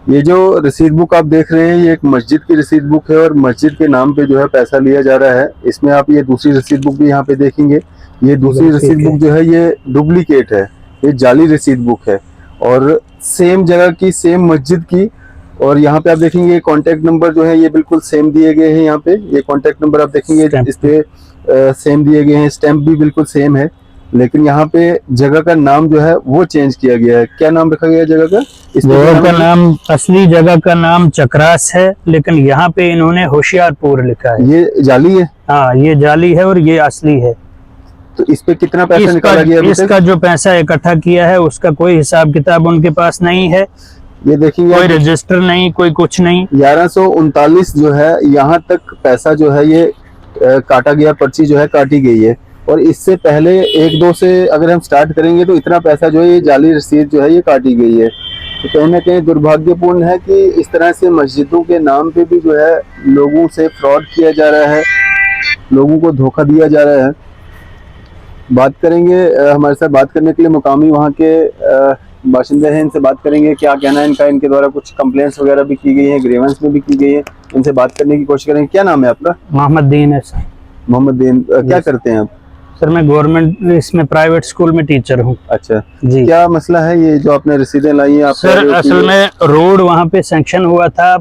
ये जो रसीद बुक आप देख रहे हैं, ये एक मस्जिद की रसीद बुक है और मस्जिद के नाम पे जो है पैसा लिया जा रहा है। इसमें आप ये दूसरी रसीद बुक भी यहाँ पे देखेंगे। ये दूसरी रसीद बुक जो है ये डुप्लीकेट है, ये जाली रसीद बुक है और सेम जगह की, सेम मस्जिद की। और यहाँ पे आप देखेंगे कॉन्टेक्ट नंबर जो है ये बिल्कुल सेम दिए गए हैं। यहाँ पे ये कॉन्टेक्ट नंबर आप देखेंगे इस पे सेम दिए गए हैं, स्टैंप भी बिल्कुल सेम है। लेकिन यहाँ पे जगह का नाम जो है वो चेंज किया गया है। क्या नाम रखा गया है जगह का? जगह का नाम, असली जगह का नाम चक्रास है, लेकिन यहाँ पे इन्होंने होशियारपुर लिखा है। ये जाली है? हाँ, ये जाली है और ये असली है। तो इस पे कितना पैसा निकाला गया? इसका जो पैसा इकट्ठा किया है उसका कोई हिसाब किताब उनके पास नहीं है। ये देखेंगे, कोई रजिस्टर नहीं, कोई कुछ नहीं। 1139 जो है यहाँ तक पैसा जो है ये काटा गया, पर्ची जो है काटी गई है। और इससे पहले 1-2 से अगर हम स्टार्ट करेंगे तो इतना पैसा जो है ये जाली रसीद जो है ये काटी गई है। तो कहीं ना कहीं दुर्भाग्यपूर्ण है कि इस तरह से मस्जिदों के नाम पे भी जो है लोगों से फ्रॉड किया जा रहा है, लोगों को धोखा दिया जा रहा है। बात करेंगे, हमारे साथ बात करने के लिए मुकामी वहाँ के बाशिंदे हैं, इनसे बात करेंगे क्या कहना है इनका। इनके द्वारा कुछ कंप्लेंट्स वगैरह भी की गई हैं, ग्रीवेंस में भी की गई है। इनसे बात करने की कोशिश करेंगे। क्या नाम है आपका? मोहम्मद दीन है सर। मोहम्मद दीन, क्या करते हैं आप? सर मैं गवर्नमेंट इसमें प्राइवेट स्कूल में टीचर हूँ। अच्छा जी। क्या मसला है ये जो आपने रसीदें लाई हैं? सर असल में रोड वहाँ पे सैंक्शन हुआ था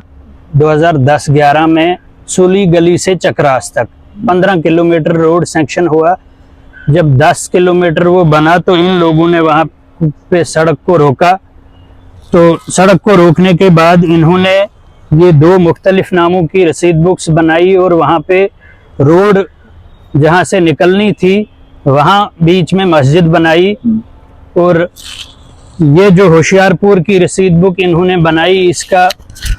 2010-11 में, सूली गली से चक्रास तक 15 किलोमीटर रोड सैंक्शन हुआ। जब 10 किलोमीटर वो बना तो इन लोगों ने वहाँ पे सड़क को रोका। तो सड़क को रोकने के बाद इन्होंने ये 2 मुख्तलिफ नामों की रसीद बुक्स बनाई और वहाँ पे रोड जहाँ से निकलनी थी वहाँ बीच में मस्जिद बनाई। और ये जो होशियारपुर की रसीद बुक इन्होंने बनाई, इसका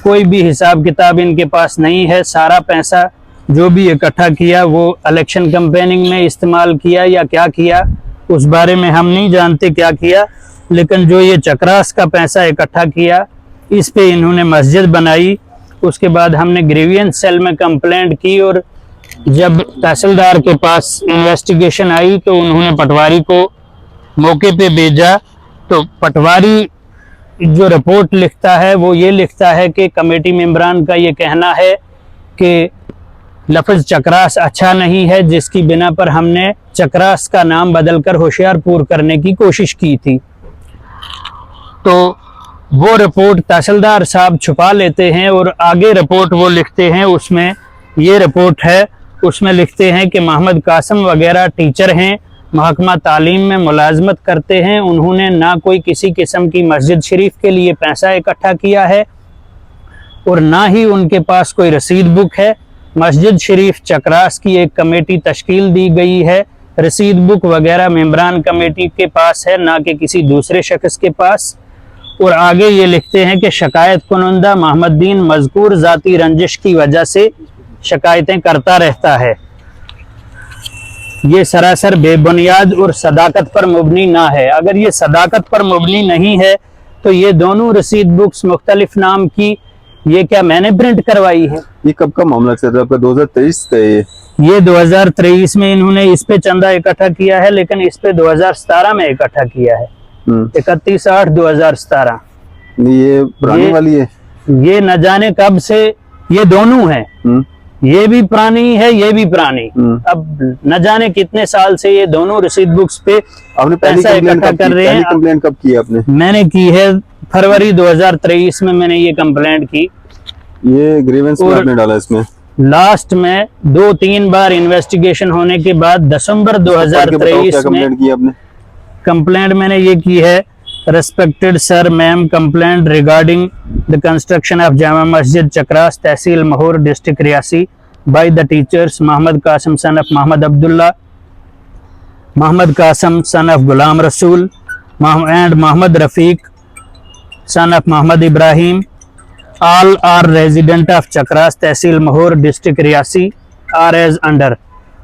कोई भी हिसाब किताब इनके पास नहीं है। सारा पैसा जो भी इकट्ठा किया वो इलेक्शन कैंपेनिंग में इस्तेमाल किया या क्या किया उस बारे में हम नहीं जानते क्या किया। लेकिन जो ये चक्रास का पैसा इकट्ठा किया इस पे इन्होंने मस्जिद बनाई। उसके बाद हमने ग्रीवियंस सेल में कंप्लेंट की और जब तहसीलदार के पास इन्वेस्टिगेशन आई तो उन्होंने पटवारी को मौके पे भेजा। तो पटवारी जो रिपोर्ट लिखता है वो ये लिखता है कि कमेटी मेंबरान का ये कहना है कि लफ्ज़ चक्रास अच्छा नहीं है, जिसकी बिना पर हमने चक्रास का नाम बदलकर होशियारपुर करने की कोशिश की थी। तो वो रिपोर्ट तहसीलदार साहब छुपा लेते हैं और आगे रिपोर्ट वो लिखते हैं, उसमें ये रिपोर्ट है, उसमें लिखते हैं कि मोहम्मद कासिम वगैरह टीचर हैं, महकमा तालीम में मुलाजमत करते हैं। उन्होंने ना कोई किसी किस्म की मस्जिद शरीफ के लिए पैसा इकट्ठा किया है और ना ही उनके पास कोई रसीद बुक है। मस्जिद शरीफ चक्रास की एक कमेटी तश्कील दी गई है, रसीद बुक वगैरह मेंबरान कमेटी के पास है, ना कि किसी दूसरे शख्स के पास। और आगे ये लिखते हैं कि शिकायत कुनंदा मोहम्मद दीन मज़कूर ज़ाती रंजिश की वजह से शिकायतें करता रहता है। ये सरासर बेबुनियाद और सदाकत पर मुबनी ना है। अगर ये सदाकत पर मुबनी नहीं है तो ये दोनों रसीद बुक्स मुख्तलिफ नाम की ये क्या मैंने प्रिंट करवाई है? ये कब का मामला चल रहा है आपका? 2023 का? ये 2023 में इन्होंने इस पे चंदा इकट्ठा किया है, लेकिन इस पे 2017 में इकट्ठा किया है, 31/8/2017। ये पुरानी वाली है? ये न जाने कब से, ये दोनों हैं, ये भी पुरानी है ये भी पुरानी। अब न जाने कितने साल से ये दोनों रसीद बुक्स पे आपने पैसा इकट्ठा कर रहे हैं। कंप्लेंट कब की आपने? मैंने की है फरवरी 2023 में मैंने ये कंप्लेंट की। ये ग्रीवेंस में आपने डाला इसमें? लास्ट में 2-3 बार इन्वेस्टिगेशन होने के बाद दिसंबर 2023 में कंप्लेंट मैंने ये की है, respected sir ma'am, complaint regarding the construction of Jama Masjid Chakras, tehsil Mahore, district Reasi, by the teachers Mohammad Qasim son of Mohammad Abdullah, Mohammad Qasim son of Ghulam Rasool and Mohammad Rafiq son of Muhammad Ibrahim, all are resident of Chakras, Tehsil Mahur, district Riyasi, are as under.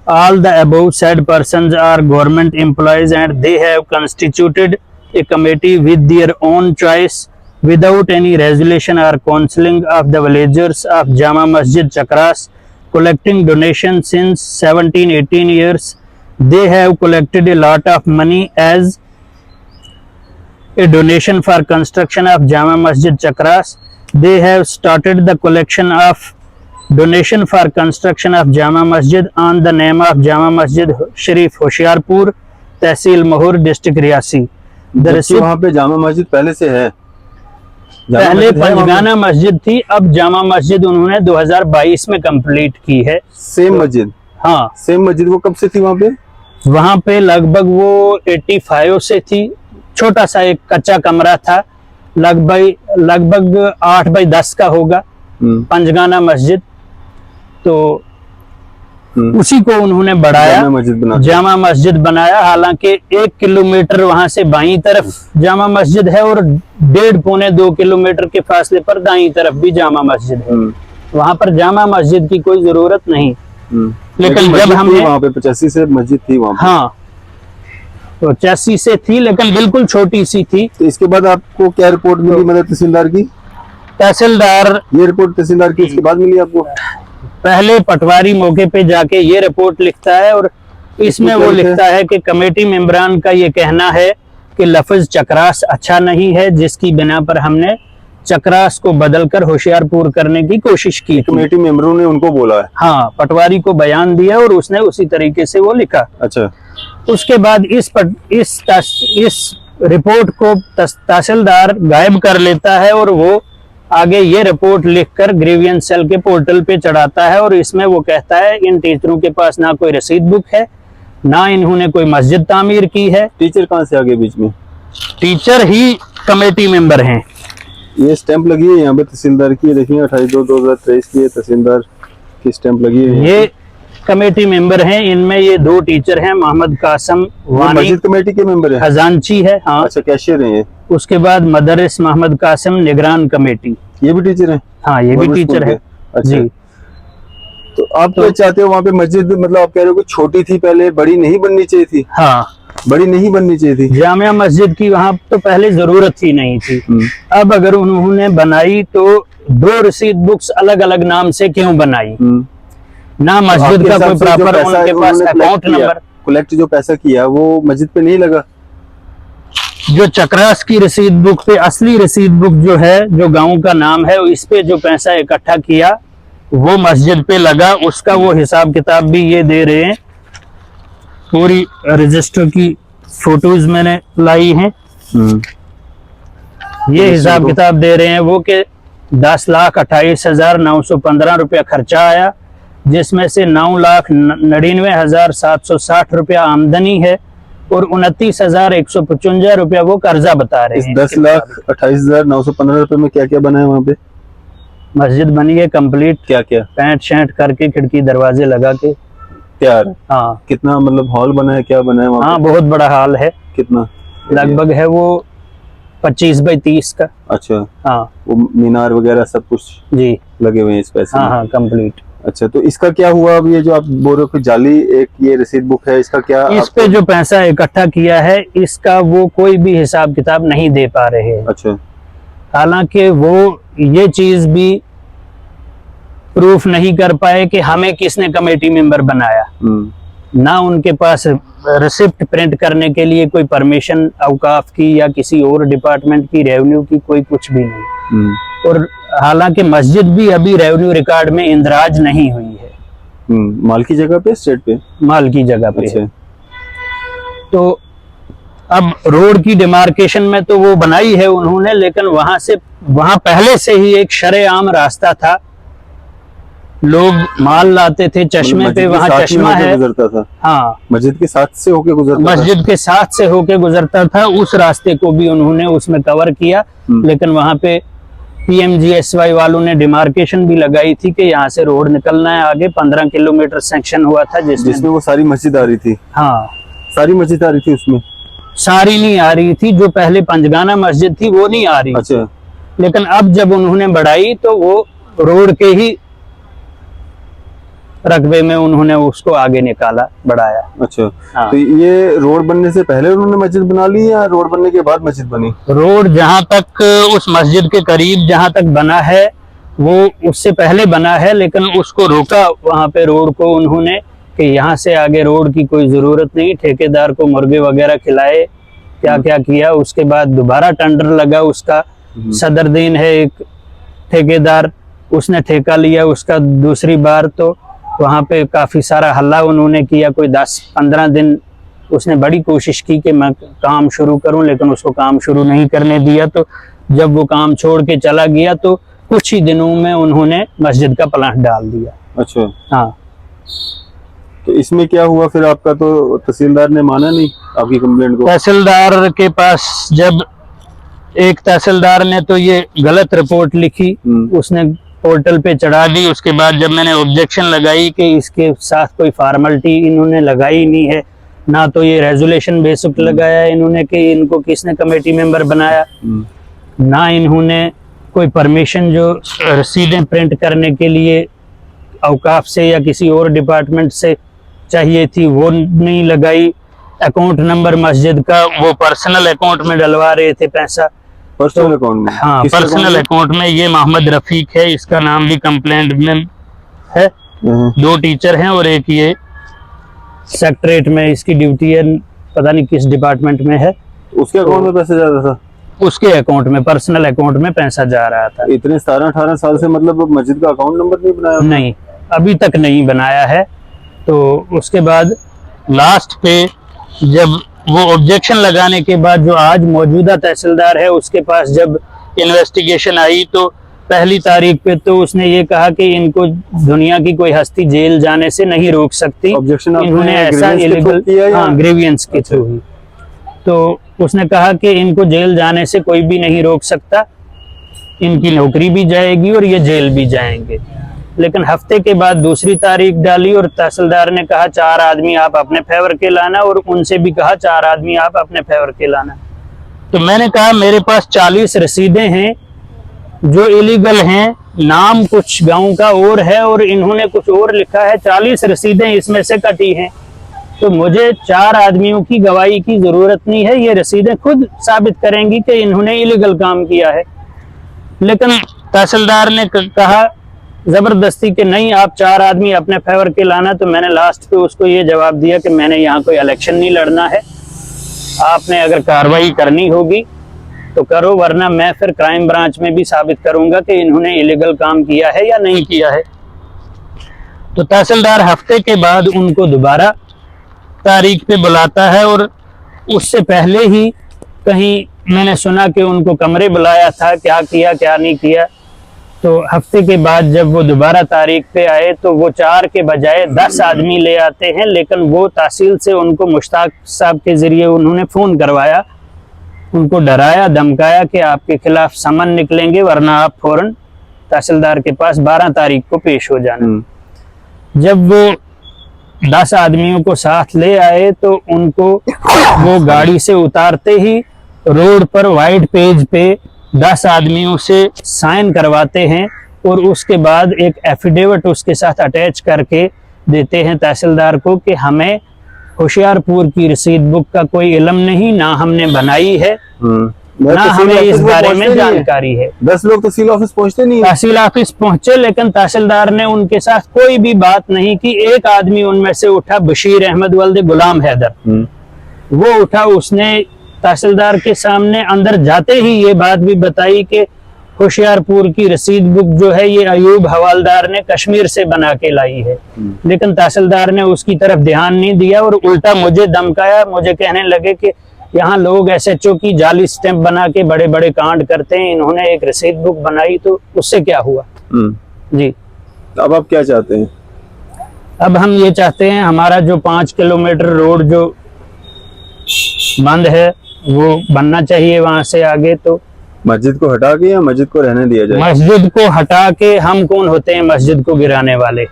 All the above said persons are government employees and they have constituted a committee with their own choice without any resolution or counseling of the villagers of Jama Masjid Chakras, collecting donations since 17-18 years. They have collected a lot of money as a donation for construction of Jama Masjid Chakras. They have started the collection of donation for construction of Jama Masjid on the name of Jama Masjid Sharif Hoshiarpur, Tehsil Mahur, District Riyasi. The जबकि receipt वहाँ पे जामा मस्जिद पहले से है। जामा पहले मस्जिद है वहाँ पे? पंजगाना मस्जिद थी, अब जामा मस्जिद उन्होंने 2022 में कंप्लीट की है। सेम मस्जिद? हाँ, सेम मस्जिद। वो कब से थी वहाँ पे? वहां पे लगभग वो 85 से थी। छोटा सा एक कच्चा कमरा था, लगभग 8x10 का होगा, पंजगाना मस्जिद। तो उसी को उन्होंने बढ़ाया, जामा मस्जिद बनाया। हालांकि 1 किलोमीटर वहां से बाईं तरफ जामा मस्जिद है और 1.5-2 किलोमीटर के फासले पर दाईं तरफ भी जामा मस्जिद है। वहां पर जामा मस्जिद की कोई जरूरत नहीं। लेकिन जब हमने वहाँ पे 85 से मस्जिद थी वहाँ पे। हाँ, 85 से थी, लेकिन बिल्कुल छोटी सी थी। तो इसके बाद आपको क्या रिपोर्ट मिली मतलब तहसीलदार की? तहसीलदार, ये रिपोर्ट तहसीलदार की इसके बाद मिली आपको? पहले पटवारी मौके पे जाके ये रिपोर्ट लिखता है और इसमें वो लिखता है कि कमेटी मेंबरान का ये कहना है कि लफ्ज चक्रास अच्छा नहीं है, जिसकी बिना पर हमने चक्रास को बदलकर होशियारपुर करने की कोशिश की। कमेटी मेंबरों ने उनको बोला है? हाँ, पटवारी को बयान दिया और उसने उसी तरीके से वो लिखा। अच्छा। उसके बाद इस रिपोर्ट को तहसीलदार गायब कर लेता है और वो आगे ये रिपोर्ट लिखकर ग्रीवियंस सेल के पोर्टल पे चढ़ाता है और इसमें वो कहता है इन टीचरों के पास ना कोई रसीद बुक है, ना इन्होंने कोई मस्जिद तामीर की है। टीचर कहाँ से आ गए बीच में? टीचर ही कमेटी मेंबर हैं। ये स्टैंप लगी है यहाँ पे तहसीलदार की, देखिए 28/2/2023 की तहसीलदार की स्टैंप लगी है। ये कमेटी मेंबर हैं, इनमें ये 2 टीचर हैं, मोहम्मद कासम वानी, मस्जिद कमेटी के मेंबर है? खजांची है। हाँ। अच्छा, कैशियर है ये? उसके बाद मदरस मोहम्मद कासम निगरान कमेटी। ये भी टीचर है? हाँ, ये भी टीचर है। अच्छा। जी। तो आप क्या चाहते हो वहाँ पे मस्जिद, मतलब आप कह रहे हो कि छोटी थी पहले, बड़ी नहीं बननी चाहिए थी? हाँ, बड़ी नहीं बननी चाहिए थी। जामिया मस्जिद की वहाँ तो पहले जरूरत ही नहीं थी। अब अगर उन्होंने बनाई तो 2 रसीद बुक्स अलग अलग नाम से क्यों बनाई? ना मस्जिद का कोई प्रॉपर उनके पास अकाउंट नंबर। कलेक्ट जो पैसा किया वो मस्जिद पे नहीं लगा? जो चक्रास की रसीद बुक पे, असली रसीद बुक जो है, जो गांव का नाम है, इस पे जो पैसा इकट्ठा किया वो मस्जिद पे लगा। उसका वो हिसाब किताब भी ये दे रहे हैं। पूरी रजिस्टर की फोटोज मैंने लाई हैं। ये हिसाब किताब दे रहे हैं वो कि 10,28,915 रुपया खर्चा आया, जिसमें से 9,99,760 रुपया आमदनी है और 29,155 रुपया वो कर्जा बता रहे हैं। 10,28,915 रुपए में क्या क्या बना है वहाँ पे? मस्जिद बनी है कंप्लीट। क्या क्या? पेंट शेंट करके, खिड़की दरवाजे लगा के तैयार। हाँ। कितना मतलब हॉल बना है, क्या बना है वहाँ? हाँ, बहुत बड़ा हॉल है। कितना लगभग है वो 25x30 का। अच्छा। हाँ, वो मीनार वगैरह सब कुछ जी लगे हुए हैं इस पैसे हाँ में? हाँ, कंप्लीट। अच्छा, तो इसका क्या हुआ? अब ये जो आप बोल रहे हो कि जाली एक ये रसीद बुक है, इसका क्या? इस पे जो पैसा इकट्ठा किया है इसका वो कोई भी हिसाब किताब नहीं दे पा रहे हैं। अच्छा। हालांकि वो ये चीज भी प्रूफ नहीं कर पाए कि हमें किसने कमेटी मेंबर बनाया। ना उनके पास रिसिप्ट प्रिंट करने के लिए कोई परमिशन औकाफ की या किसी और डिपार्टमेंट की, रेवेन्यू की, कोई कुछ भी नहीं। और हालांकि मस्जिद भी अभी रेवेन्यू रिकॉर्ड में इंदराज नहीं हुई है। माल की जगह पे, स्टेट पे? माल की जगह पे। अच्छा। तो अब रोड की डिमार्केशन में तो वो बनाई है उन्होंने, लेकिन वहां पहले से ही एक शरेआम रास्ता था। लोग माल लाते थे चश्मे पे, वहाँ चश्मा है, गुजरता था। हाँ, मस्जिद के साथ से होके गुजरता था। मस्जिद के साथ से होके गुजरता था। उस रास्ते को भी उन्होंने उसमें कवर किया, लेकिन वहाँ पे PMGSY वालों ने डिमार्केशन भी लगाई थी कि यहाँ से रोड निकलना है आगे। 15 किलोमीटर सेक्शन हुआ था जिसमें वो सारी मस्जिद आ रही थी। हाँ, सारी मस्जिद आ रही थी उसमें? सारी नहीं आ रही थी, जो पहले पंजगाना मस्जिद थी वो नहीं आ रही। अच्छा। लेकिन अब जब उन्होंने बढ़ाई तो वो रोड के ही रकबे में उन्होंने उसको आगे निकाला, बढ़ाया। अच्छा। हाँ। तो ये रोड बनने से पहले उन्होंने मस्जिद बना ली या रोड बनने के बाद मस्जिद बनी? रोड जहाँ तक उस मस्जिद के करीब जहाँ तक बना है वो उससे पहले बना है, लेकिन उसको रोका वहाँ पे रोड को उन्होंने कि यहाँ से आगे रोड की कोई जरूरत नहीं। ठेकेदार को मुर्गे वगैरह खिलाए क्या क्या किया। उसके बाद दोबारा टेंडर लगा उसका, सदरुद्दीन है एक ठेकेदार, उसने ठेका लिया उसका दूसरी बार। तो वहाँ पे काफी सारा हल्ला उन्होंने किया, कोई 10-15 दिन उसने बड़ी कोशिश की कि मैं काम शुरू करूं, लेकिन उसको काम शुरू नहीं करने दिया। तो जब वो काम छोड़ के चला गया तो कुछ ही दिनों में उन्होंने मस्जिद का प्लांट डाल दिया। अच्छा, हाँ। तो इसमें क्या हुआ फिर आपका? तो तहसीलदार ने माना नहीं आपकी कंप्लेंट को? तहसीलदार के पास जब एक तहसीलदार ने तो ये गलत रिपोर्ट लिखी, उसने पोर्टल पे चढ़ा दी। उसके बाद जब मैंने ऑब्जेक्शन लगाई कि इसके साथ कोई फॉर्मेलिटी इन्होंने लगाई नहीं है, ना तो ये रेजोल्यूशन बेसिक लगाया इन्होंने कि इनको किसने कमेटी मेंबर बनाया, ना इन्होंने कोई परमिशन जो रसीदें प्रिंट करने के लिए औकाफ से या किसी और डिपार्टमेंट से चाहिए थी वो नहीं लगाई। अकाउंट नंबर मस्जिद का वो पर्सनल अकाउंट में डलवा रहे थे पैसा। पर्सनल अकाउंट में? हाँ, पर्सनल अकाउंट में। ये मोहम्मद रफीक है, इसका नाम भी कंप्लेंट में है। 2 टीचर हैं और एक ये सेक्रेटरीट में इसकी ड्यूटी है, पता नहीं किस डिपार्टमेंट में है। उसके अकाउंट में पैसा जा रहा था? उसके अकाउंट में, पर्सनल अकाउंट में पैसा जा रहा था। इतने 17-18 साल से मतलब मस्जिद का अकाउंट नंबर नहीं बनाया? नहीं, अभी तक नहीं बनाया है। तो उसके बाद लास्ट पे जब वो ऑब्जेक्शन लगाने के बाद जो आज मौजूदा तहसीलदार है उसके पास जब इन्वेस्टिगेशन आई तो पहली तारीख पे तो उसने ये कहा कि इनको दुनिया की कोई हस्ती जेल जाने से नहीं रोक सकती। ऑब्जेक्शन इन्होंने ऐसा इलीगल, हाँ, ग्रीवियंस के थ्रू ही। तो उसने कहा कि इनको जेल जाने से कोई भी नहीं रोक सकता, इनकी नौकरी भी जाएगी और ये जेल भी जाएंगे। लेकिन हफ्ते के बाद दूसरी तारीख डाली और तहसीलदार ने कहा 4 आदमी आप अपने फेवर के लाना, और उनसे भी कहा 4 आदमी आप अपने फेवर के लाना। तो मैंने कहा मेरे पास 40 रसीदें हैं जो इलीगल हैं, नाम कुछ गांव का और है और इन्होंने कुछ और लिखा है, 40 रसीदें इसमें से कटी हैं। तो मुझे 4 आदमियों की गवाही की जरूरत नहीं है, ये रसीदें खुद साबित करेंगी कि इन्होंने इलीगल काम किया है। लेकिन तहसीलदार ने कहा जबरदस्ती कि नहीं आप 4 आदमी अपने फेवर के लाना। तो मैंने लास्ट पे उसको ये जवाब दिया कि मैंने यहाँ कोई इलेक्शन नहीं लड़ना है, आपने अगर कार्रवाई करनी होगी तो करो, वरना मैं फिर क्राइम ब्रांच में भी साबित करूंगा कि इन्होंने इलीगल काम किया है या नहीं किया है। तो तहसीलदार हफ्ते के बाद उनको दोबारा तारीख पे बुलाता है और उससे पहले ही कहीं मैंने सुना कि उनको कमरे बुलाया था, क्या किया क्या नहीं किया। तो हफ्ते के बाद जब वो दोबारा तारीख पे आए तो वो 4 के बजाय 10 आदमी ले आते हैं। लेकिन वो तहसील से उनको मुश्ताक साहब के जरिए उन्होंने फोन करवाया, उनको डराया धमकाया कि आपके खिलाफ समन निकलेंगे, वरना आप फौरन तहसीलदार के पास 12 तारीख को पेश हो जाना। जब वो 10 आदमियों को साथ ले आए तो उनको वो गाड़ी से उतारते ही रोड पर वाइट पेज पे 10 आदमियों से साइन करवाते हैं और उसके बाद एक एफिडेविट उसके साथ अटैच करके देते हैं तहसीलदार को कि हमें होशियारपुर की रसीद बुक का कोई इल्म नहीं, ना हमने बनाई है, ना हमें इस बारे में जानकारी है। 10 लोग तहसील ऑफिस पहुंचते नहीं? तहसील ऑफिस पहुंचे, लेकिन तहसीलदार ने उनके साथ कोई भी बात नहीं की। एक आदमी उनमें से उठा, बशीर अहमद वल्द गुलाम हैदर, वो उठा, उसने तहसीलदार के सामने अंदर जाते ही ये बात भी बताई कि होशियारपुर की रसीद बुक जो है ये अयूब हवालदार ने कश्मीर से बना के लाई है। लेकिन तहसीलदार ने उसकी तरफ ध्यान नहीं दिया और उल्टा मुझे धमकाया। मुझे कहने लगे कि यहाँ लोग SHO की जाली स्टैंप बना के बड़े बड़े कांड करते हैं, इन्होंने एक रसीद बुक बनाई तो उससे क्या हुआ। जी, अब आप क्या चाहते हैं? अब हम ये चाहते हैं हमारा जो 5 किलोमीटर रोड जो बंद है वो बनना चाहिए वहां से आगे। तो मस्जिद को हटा के या मस्जिद को रहने दिया जाए? मस्जिद को हटा के, हम कौन होते हैं मस्जिद को गिराने वाले।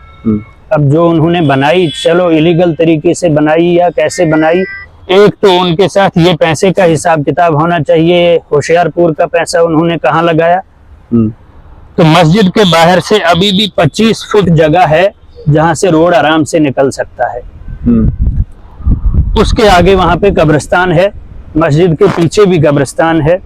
अब जो उन्होंने बनाई, चलो इलीगल तरीके से बनाई या कैसे बनाई, एक तो उनके साथ ये पैसे का हिसाब किताब होना चाहिए, होशियारपुर का पैसा उन्होंने कहाँ लगाया। तो मस्जिद के बाहर से अभी भी 25 फुट जगह है जहां से रोड आराम से निकल सकता है। उसके आगे वहां पे कब्रिस्तान है, मस्जिद के पीछे भी कब्रिस्तान है।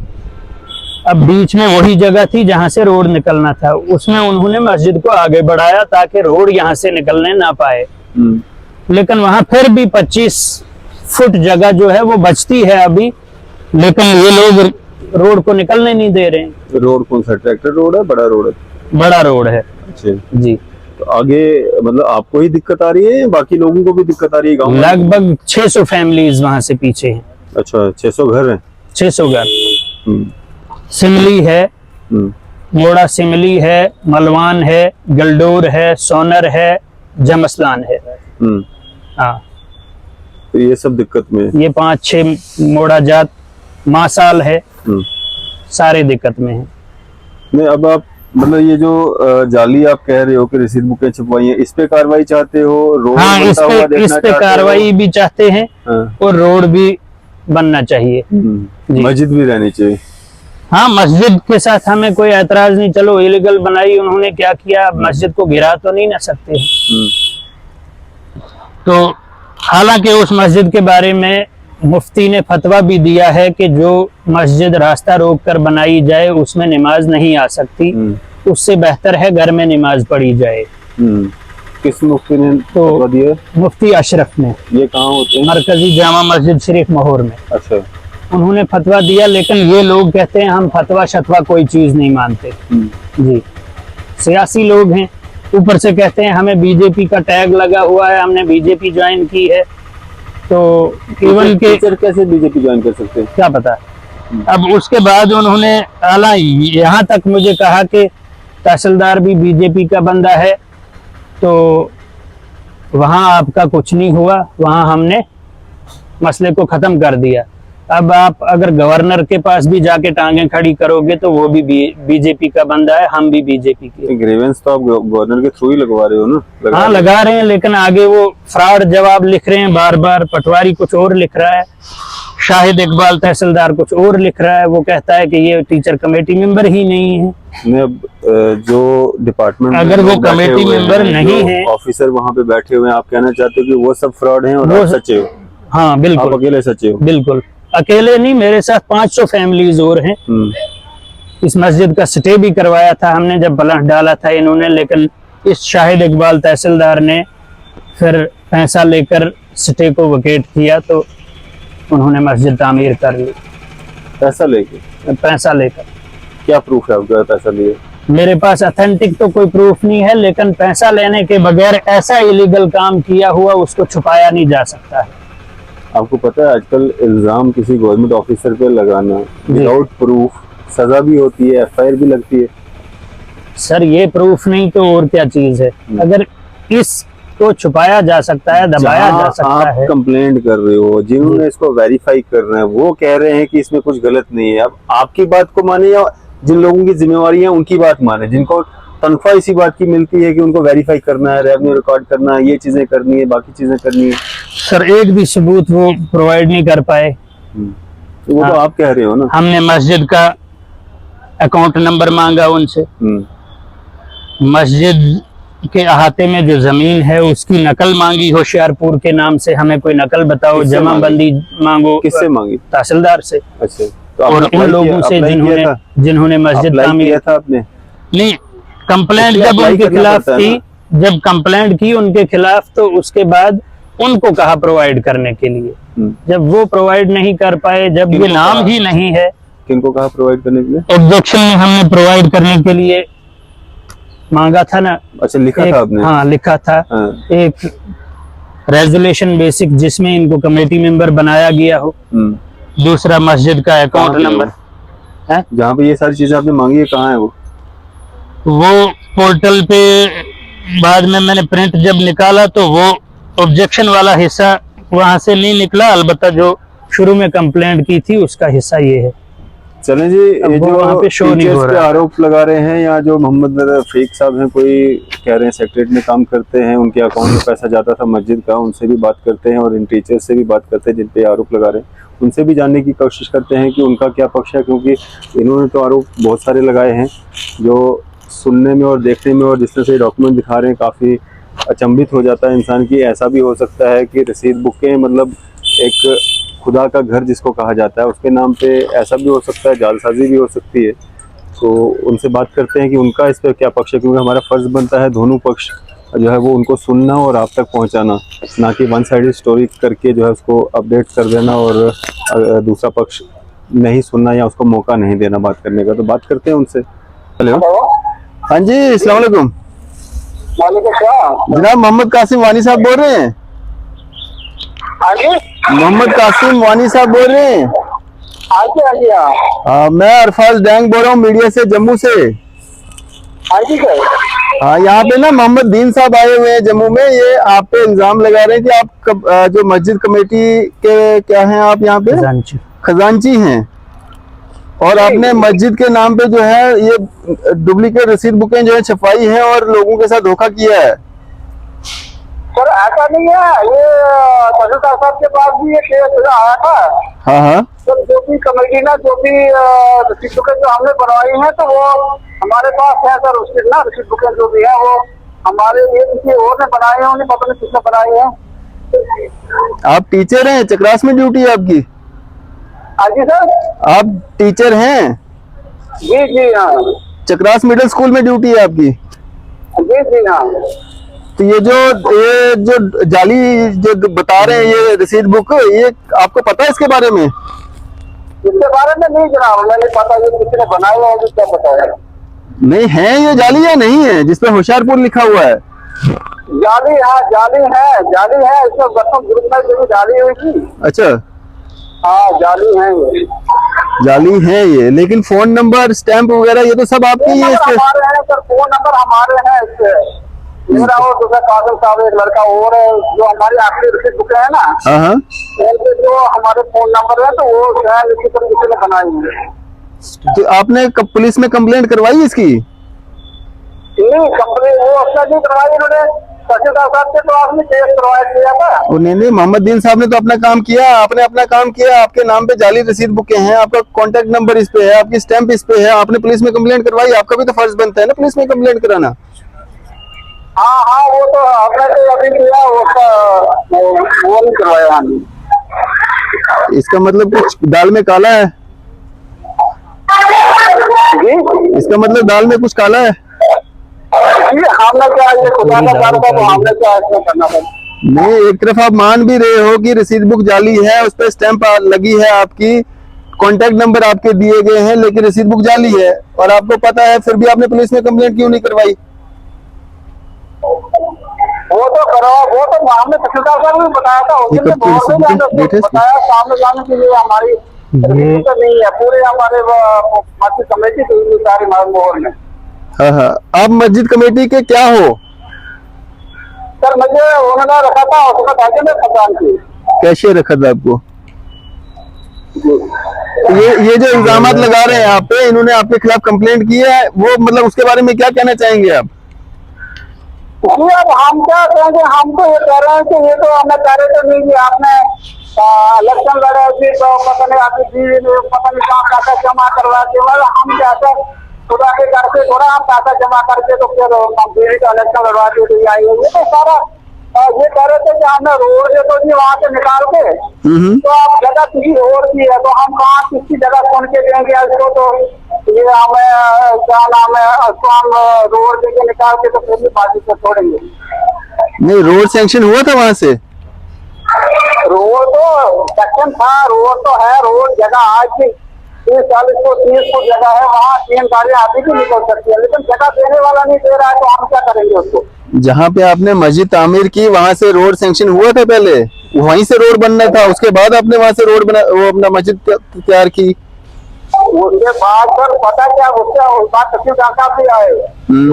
अब बीच में वही जगह थी जहां से रोड निकलना था, उसमें उन्होंने मस्जिद को आगे बढ़ाया ताकि रोड यहां से निकलने ना पाए। लेकिन वहां फिर भी 25 फुट जगह जो है वो बचती है अभी, लेकिन ये लोग रोड को निकलने नहीं दे रहे हैं। रोड कौन सा, ट्रैक्टर रोड है, बड़ा रोड है? बड़ा रोड है अच्छा, जी। तो आगे मतलब आपको ही दिक्कत आ रही है या बाकी लोगों को भी दिक्कत आ रही है गाँव में? लगभग 600 फैमिलीज वहां से पीछे हैं। अच्छा, 600 घर है। 600 घर। हम्म, सिमली है, हम्म, मोड़ा सिमली है, मलवान है, गलडोर है, सोनर है, जमसलान है। हाँ, तो ये सब दिक्कत में है। ये 5-6 मोड़ा जात, मासाल है, हम्म। सारे दिक्कत में है। नहीं, अब आप मतलब ये जो जाली आप कह रहे हो कि रसीद बुकें छपवाई हैं, इस पे कार्रवाई चाहते हो? रोड हाँ, इस बनता हुआ पे देखना चाहते हो? कार्रवाई भी चाहते हैं हाँ। और रोड भी बनना चाहिए। जी। मस्जिद भी रहनी चाहिए। हाँ, मस्जिद के साथ हमें कोई ऐतराज नहीं। चलो इलीगल बनाई उन्होंने, क्या किया, मस्जिद को गिरा तो नहीं ना सकते। तो हालांकि उस मस्जिद के बारे में मुफ्ती ने फतवा भी दिया है कि जो मस्जिद रास्ता रोक कर बनाई जाए उसमें नमाज नहीं आ सकती, उससे बेहतर है घर में नमाज पढ़ी जाए। किस मुफ्ती ने तो फतवा दिया? मुफ्ती अशरफ ने। ये कहाँ होते हैं? मरकजी जामा मस्जिद शरीफ महौर में। अच्छा। उन्होंने फतवा दिया, लेकिन ये लोग कहते हैं हम फतवा शतवा कोई चीज नहीं मानते। जी, सियासी लोग हैं, ऊपर से कहते हैं हमें बीजेपी का टैग लगा हुआ है, हमने बीजेपी ज्वाइन की है। तो इवन के टीचर कैसे बीजेपी ज्वाइन कर सकते हैं? क्या पता। अब उसके बाद उन्होंने आला यहाँ तक मुझे कहा कि तहसीलदार भी बीजेपी का बंदा है, तो वहां आपका कुछ नहीं हुआ, वहां हमने मसले को खत्म कर दिया। अब आप अगर गवर्नर के पास भी जाके टांगे खड़ी करोगे तो वो भी बीजेपी का बंदा है, हम भी बीजेपी के। ग्रीवेंस तो आप गवर्नर के थ्रू ही लगवा रहे हो ना? हाँ, लगा रहे हैं, लेकिन आगे वो फ्रॉड जवाब लिख रहे हैं बार बार। पटवारी कुछ और लिख रहा है, शाहिद इकबाल तहसीलदार कुछ और लिख रहा है। वो कहता है कि ये टीचर कमेटी मेंबर ही नहीं है। अब जो डिपार्टमेंट अगर वो कमेटी मेंबर नहीं है, ऑफिसर वहाँ पे बैठे हुए हैं, आप कहना चाहते हो कि वो सब फ्रॉड हैं और आप सच्चे हो? हाँ बिल्कुल, आप अकेले सच्चे हो? बिल्कुल अकेले नहीं, मेरे साथ 500 फैमिलीज और हैं। इस मस्जिद का स्टे भी करवाया था हमने जब बलंस डाला था इन्होंने, लेकिन इस शाहिद इकबाल तहसीलदार ने फिर पैसा लेकर स्टे को वकेट किया, तो उन्होंने मस्जिद तामीर कर ली। पैसा लेके? पैसा लेकर। क्या प्रूफ है आपका पैसा लिए? मेरे पास ऑथेंटिक तो कोई प्रूफ नहीं है, लेकिन पैसा लेने के बगैर ऐसा इलीगल काम किया हुआ उसको छुपाया नहीं जा सकता है। आपको पता है आजकल इल्जाम किसी गवर्नमेंट ऑफिसर पे लगाना विदाउट प्रूफ सजा भी होती है, एफआईआर भी लगती है। सर ये प्रूफ नहीं तो और क्या चीज है? अगर इसको छुपाया जा सकता है, दबाया जा सकता है। कंप्लेंट कर रहे हो, जिन्होंने इसको वेरीफाई करना है वो कह रहे हैं कि इसमें कुछ गलत नहीं है। अब आपकी बात को माने या जिन लोगों की जिम्मेवारी है उनकी बात माने, जिनको तनख्वाह इसी बात की मिलती है कि उनको वेरीफाई करना है, रेवेन्यू रिकॉर्ड करना है, ये चीजें करनी है, बाकी चीजें करनी है। सर एक भी सबूत वो प्रोवाइड नहीं कर पाए। तो वो तो आप कह रहे हो ना। हमने मस्जिद का अकाउंट नंबर मांगा उनसे, मस्जिद के अहाते में जो जमीन है उसकी नकल मांगी होशियारपुर के नाम से, हमें कोई नकल बताओ। जमाबंदी मांगो। किससे मांगी? तहसीलदार से। अच्छा, तो और उन लोगों से जिन्होंने मस्जिद तामीर किया था आपने? नहीं, कंप्लेंट जब उनके खिलाफ की, जब कंप्लेंट की उनके खिलाफ, तो उसके बाद उनको कहा प्रोवाइड करने के लिए। जब वो प्रोवाइड नहीं कर पाए, जब ये नाम ही नहीं है। किनको कहा प्रोवाइड करने के लिए? ऑब्जेक्शन में हमने प्रोवाइड करने के लिए मांगा था ना। अच्छा, लिखा था आपने? हाँ, लिखा था। एक रेजोल्यूशन बेसिक जिसमें इनको कमेटी मेंबर बनाया गया हो। दूसरा मस्जिद का अकाउंट नंबर है जहाँ पे ये सारी चीजें आपने मांगी है। कहाँ है वो पोर्टल पे बाद में मैंने प्रिंट जब निकाला तो वो ऑब्जेक्शन वाला हिस्सा वहां से नहीं निकला, अलबत्ता जो शुरू में कंप्लेंट की थी उसका हिस्सा ये है। चलें जी, ये जो वहाँ पे शो नहीं हो रहा है। आरोप लगा रहे हैं या जो मोहम्मद फरीक साहब हैं, कोई कह रहे हैं सेक्रेटरी में काम करते हैं, उनके अकाउंट में पैसा जाता था मस्जिद का, उनसे भी बात करते हैं और इन टीचर से भी बात करते हैं जिन पे आरोप लगा रहे हैं, उनसे भी जानने की कोशिश करते हैं कि उनका क्या पक्ष है, क्योंकि इन्होंने तो आरोप बहुत सारे लगाए हैं जो सुनने में और देखने में और जिस तरह से डॉक्यूमेंट दिखा रहे हैं काफ़ी अचंभित हो जाता है इंसान की। ऐसा भी हो सकता है कि रसीद बुकें मतलब एक खुदा का घर जिसको कहा जाता है उसके नाम पे ऐसा भी हो सकता है, जालसाजी भी हो सकती है। तो उनसे बात करते हैं कि उनका इस पर क्या पक्ष है, क्योंकि हमारा फर्ज बनता है दोनों पक्ष जो है वो उनको सुनना और आप तक पहुंचाना, ना कि वन साइडेड स्टोरी करके जो है उसको अपडेट कर देना और दूसरा पक्ष नहीं सुनना या उसको मौका नहीं देना बात करने का, तो बात करते हैं उनसे। हेलो, हाँ जी, अस्सलाम वालेकुम। जनाब मोहम्मद कासिम वानी साहब बोल रहे हैं? हाँ जी, मोहम्मद कासिम वानी साहब बोल रहे हैं? हाँ जी, हाँ जी, हाँ। मैं अरफाज डैंग बोल रहा हूँ मीडिया से, जम्मू से। हाँ जी सर। हाँ, यहाँ पे ना मोहम्मद दीन साहब आए हुए हैं जम्मू में। ये आप पे इल्जाम लगा रहे हैं कि आप जो मस्जिद कमेटी के क्या हैं, आप यहाँ पे खजांची। खजांची हैं, और आपने मस्जिद के नाम पे जो है ये डुप्लीकेट रसीद बुकें जो है छपवाई हैं और लोगों के साथ धोखा किया है। सर ऐसा नहीं है, ये तहसीलदार साहब के पास भी ये केस आया था। हाँ हाँ, तो जो भी कमेटी ना, जो भी रसीद बुकें जो हमने बनवाई हैं, तो वो हमारे पास है सर। उसकी ना रसीद बुकें जो भी है वो हमारे लिए किसी और ने बनाए हैं, उन्हें पता नहीं किसने बनाई है। आप टीचर हैं? चक्रास में ड्यूटी है आपकी? हाँ जी सर। आप टीचर हैं? जी जी हाँ। चक्रास मिडिल स्कूल में ड्यूटी है आपकी? जी जी हाँ। तो ये जो जाली जो बता रहे हैं ये रसीद बुक, ये आपको पता है इसके बारे में? इसके बारे में नहीं जनाब, मैंने पता ये किसी ने बनाए हैं, मुझे क्या पता है। नहीं है ये जाली या नहीं है जिसपे होशियारपुर लिखा हुआ है? जाली, हाँ जाली है, जाली है। इसमें बच्चों ग्रुप में जो जाली हुई थी। अच्छा, हाँ जाली है ये। जाली है ये, लेकिन फोन नंबर, स्टैंप वगैरह ये तो सब आपके ही है इसके? हमारे हैं सर, फोन नंबर हमारे हैं इससे। मेरा और दूसरा कासिम साहब, एक लड़का और है, जो हमारी आखिरी रसीद बुकें है ना, हाँ हाँ, उनके जो हमारे फोन नंबर है, तो वो शायद इसी तरह किसी ने बनाई है। तो आपने पुलिस में कंप्लेंट करवाई इसकी? नहीं कंप्लेन वो अपना नहीं करवाई उन्होंने, तहसीलदार साहब के पास में केस करवाया किया था। और नहीं, मोहम्मद दीन साहब ने तो अपना काम किया, आपने अपना काम किया। आपके नाम पे जाली रसीद बुकें हैं, आपका कॉन्टेक्ट नंबर इस पे है, आपकी स्टैंप इस पे है, आपने पुलिस में कंप्लेंट करवाई। आपका भी तो फर्ज बनता है ना पुलिस में कंप्लेंट कराना। हाँ हाँ, वो तो आपने तो अभी किया, वो नहीं करवाया हमने। इसका मतलब कुछ दाल में काला है? जी, इसका मतलब दाल में कुछ काला है? हमने क्या ये खुदा का काम था, तो हमने क्या इसमें करना था। नहीं, एक तरफ आप मान भी रहे हो कि रसीद बुक जाली है, उस पर स्टैंप लगी है आपकी, कॉन्टेक्ट नंबर आपके दिए गए हैं, लेकिन रसीद बुक जाली है और आपको पता है, फिर भी आपने पुलिस में कंप्लेंट क्यों नहीं करवाई? वो तो करो, वो तो हमने तहसीलदार साहब ने बताया था, उसने बताया सामने जाने के लिए हमारी तो नहीं है, पूरे हमारे मस्जिद कमेटी की सारी मोहर में। हाँ हाँ, आप मस्जिद कमेटी के क्या हो? सर मुझे उन्होंने रखा था उसमें ताकि मैं खजान की कैसे रखा था आपको? ये जो इल्जाम लगा रहे हैं आप पे, इन्होंने आपके खिलाफ कंप्लेंट की है, वो मतलब उसके बारे में क्या कहना चाहेंगे आप? अब हम क्या कहेंगे, हम तो ये कह रहे हैं कि ये तो हमें कह रहे थे नहीं कि आपने इलेक्शन लड़े थी, तो पता नहीं आपकी बीवी ने पता नहीं कहाँ पैसा जमा करवा के, मतलब हम कैसे खुदा के घर से थोड़ा हम पैसा जमा करके तो फिर बीवी का इलेक्शन लड़वा के दी आई है। ये तो सारा ये कह रहे थे कि हमने रोड ये तो जी वहाँ से निकाल के, तो आप जगह किसी और की है, तो हम कहाँ किसकी जगह सुन के देंगे इसको, तो ये हमें क्या नाम है, उसको हम रोड देके निकाल के तो फिर भी बाजी से छोड़ेंगे। नहीं, रोड सैंक्शन हुआ था वहां से? रोड तो सेक्शन था, रोड तो है, रोड जगह आज भी 30-40 फुट जगह है, वहाँ 3 गाड़ियाँ अभी भी निकल सकती है, लेकिन जगह देने वाला नहीं दे रहा है, तो हम क्या करेंगे उसको? जहाँ पे आपने मस्जिद तामीर की वहां से रोड सैंक्शन हुआ था पहले, वहीं से रोड बनना था, उसके बाद आपने वहां से रोड बना, वो अपना मस्जिद तैयार की। उसके बाद सर पता क्या, उसके बाद तहसीलदार साहब भी आए,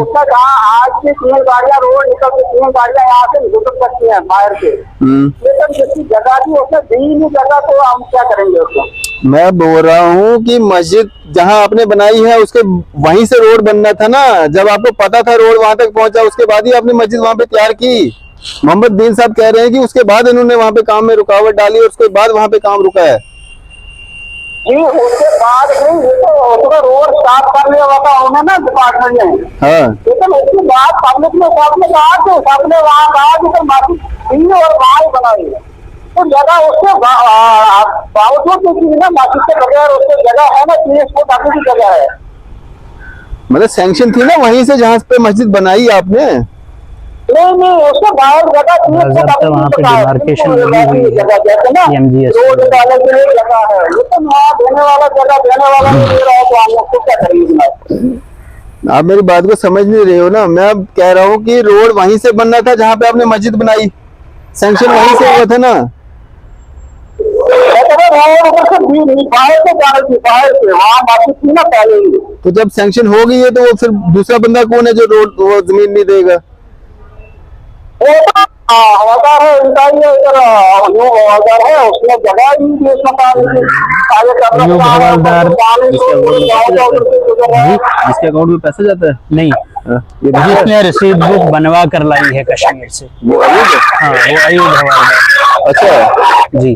उसका कहा आज की 3 गाड़ियाँ रोड निकल के 3 गाड़ियाँ यहाँ से गुजर सकती हैं बाहर से, लेकिन जिसकी जगह थी उसने दी नहीं जगह, तो हम क्या करेंगे उसको? मैं बोल रहा हूँ कि मस्जिद जहाँ आपने बनाई है उसके वहीं से रोड बनना था ना। जब आपको पता था रोड वहां तक पहुंचा, उसके बाद ही आपने मस्जिद वहां पे तैयार की। मोहम्मद दीन साहब कह रहे हैं कि उसके बाद इन्होंने वहां पे काम में रुकावट डाली और उसके बाद वहां पे काम रुका है। जी, उसके बाद नहीं, ये तो उसका रोड स्टार्ट कर लिया हुआ था उन्होंने ना डिपार्टमेंट ने, हाँ, लेकिन उसके बाद पब्लिक ने सबने कहा कि सबने वहाँ कहा कि तो मस्जिद और वहाँ बनाई, तो जगह उसके बावजूद ना मस्जिद के बगैर उसके जगह है ना 30 फुट अभी भी जगह है। मतलब सैंक्शन थी ना वहीं से जहाँ पे मस्जिद बनाई आपने, नहीं उसको बाहर जगह बाज़ाब्ता वहाँ पे डिमार्केशन लगी हुई है MGS रोड डालने के लिए लगा है, लेकिन वहाँ देने वाला जगह देने वाला नहीं दे रहा है, तो हम लोग को क्या खरीदना। आप मेरी बात को समझ नहीं रहे हो ना। मैं अब कह रहा हूँ कि रोड वहीं से बनना था जहाँ पे आपने मस्जिद बनाई, सैंक्शन वहीं से हुआ था ना। तो जब सैंक्शन हो गई है तो वो फिर दूसरा बंदा कौन है जो रोड वो जमीन नहीं देगा? हवादार है, उनका ही इधर हवादार है, उसने जगह ही नहीं दी उसमें हवालदार जिसके अकाउंट में पैसा जाता है नहीं, ये जिसने रसीद बुक बनवा कर लाई है कश्मीर से, वो अयूब है? हाँ वो अयूब हवालदार। अच्छा जी,